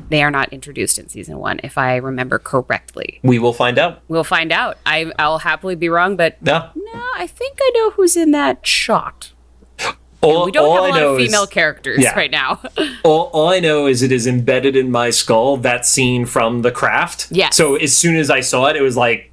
they are not introduced in season 1, if I remember correctly. We will find out. We'll find out. I'll happily be wrong, but Yeah. no, I think I know who's in that shot. All, We don't all have I a lot know of female is, characters right now. all I know is it is embedded in my skull, that scene from The Craft. Yes. So as soon as I saw it, it was like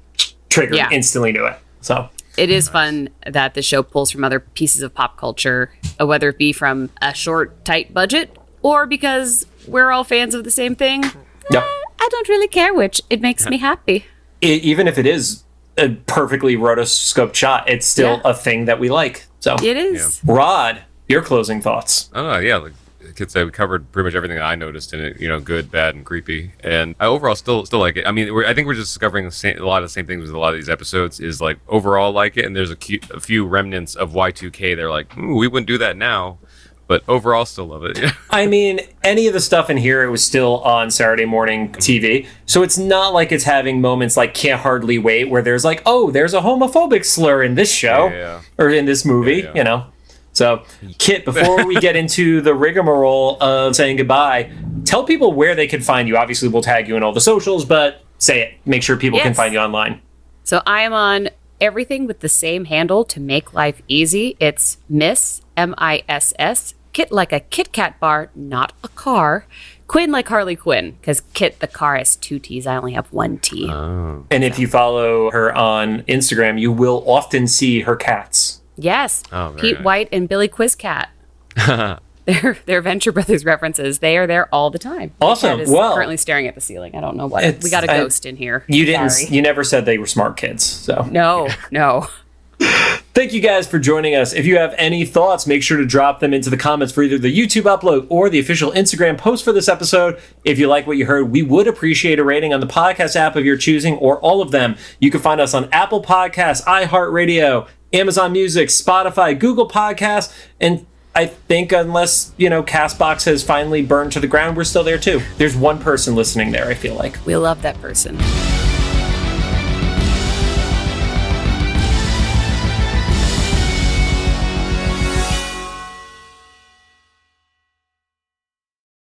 triggered, Yeah. instantly knew it. So It is fun that the show pulls from other pieces of pop culture, whether it be from a short, tight budget or because we're all fans of the same thing. Yep. I don't really care which. It makes me happy. Even if it is a perfectly rotoscoped shot, it's still a thing that we like. So It is. Rod, your closing thoughts. I don't know. Yeah, like Kit said, we covered pretty much everything that I noticed in it. You know, good, bad, and creepy. And I overall still like it. I mean, I think we're just discovering a lot of the same things with a lot of these episodes. Is like overall like it, and there's a few remnants of Y2K. They're like, we wouldn't do that now, but overall still love it. I mean, any of the stuff in here, it was still on Saturday morning TV. So it's not like it's having moments like Can't Hardly Wait, where there's like, oh, there's a homophobic slur in this show or in this movie, you know. So, Kit, before we get into the rigmarole of saying goodbye, tell people where they can find you. Obviously, we'll tag you in all the socials, but say it. Make sure people can find you online. So I am on everything with the same handle to make life easy. It's Miss, MISS, Kit like a Kit Kat bar, not a car. Quinn like Harley Quinn, because Kit the car has 2 T's. I only have 1 T. Oh. And if you follow her on Instagram, you will often see her cats. Yes. Oh, very Pete nice. White and Billy Quizcat. They're Venture Brothers references. They are there all the time. Awesome. My cat is Well, currently staring at the ceiling. I don't know what. We got a I- ghost in here. You Sorry. never said they were smart kids. So No. thank you guys for joining us. If you have any thoughts, make sure to drop them into the comments for either the YouTube upload or the official Instagram post for this episode. If you like what you heard, we would appreciate a rating on the podcast app of your choosing or all of them. You can find us on Apple Podcasts, iHeartRadio, Amazon Music, Spotify, Google Podcasts, and I think unless, CastBox has finally burned to the ground, we're still there too. There's one person listening there, I feel like. We love that person.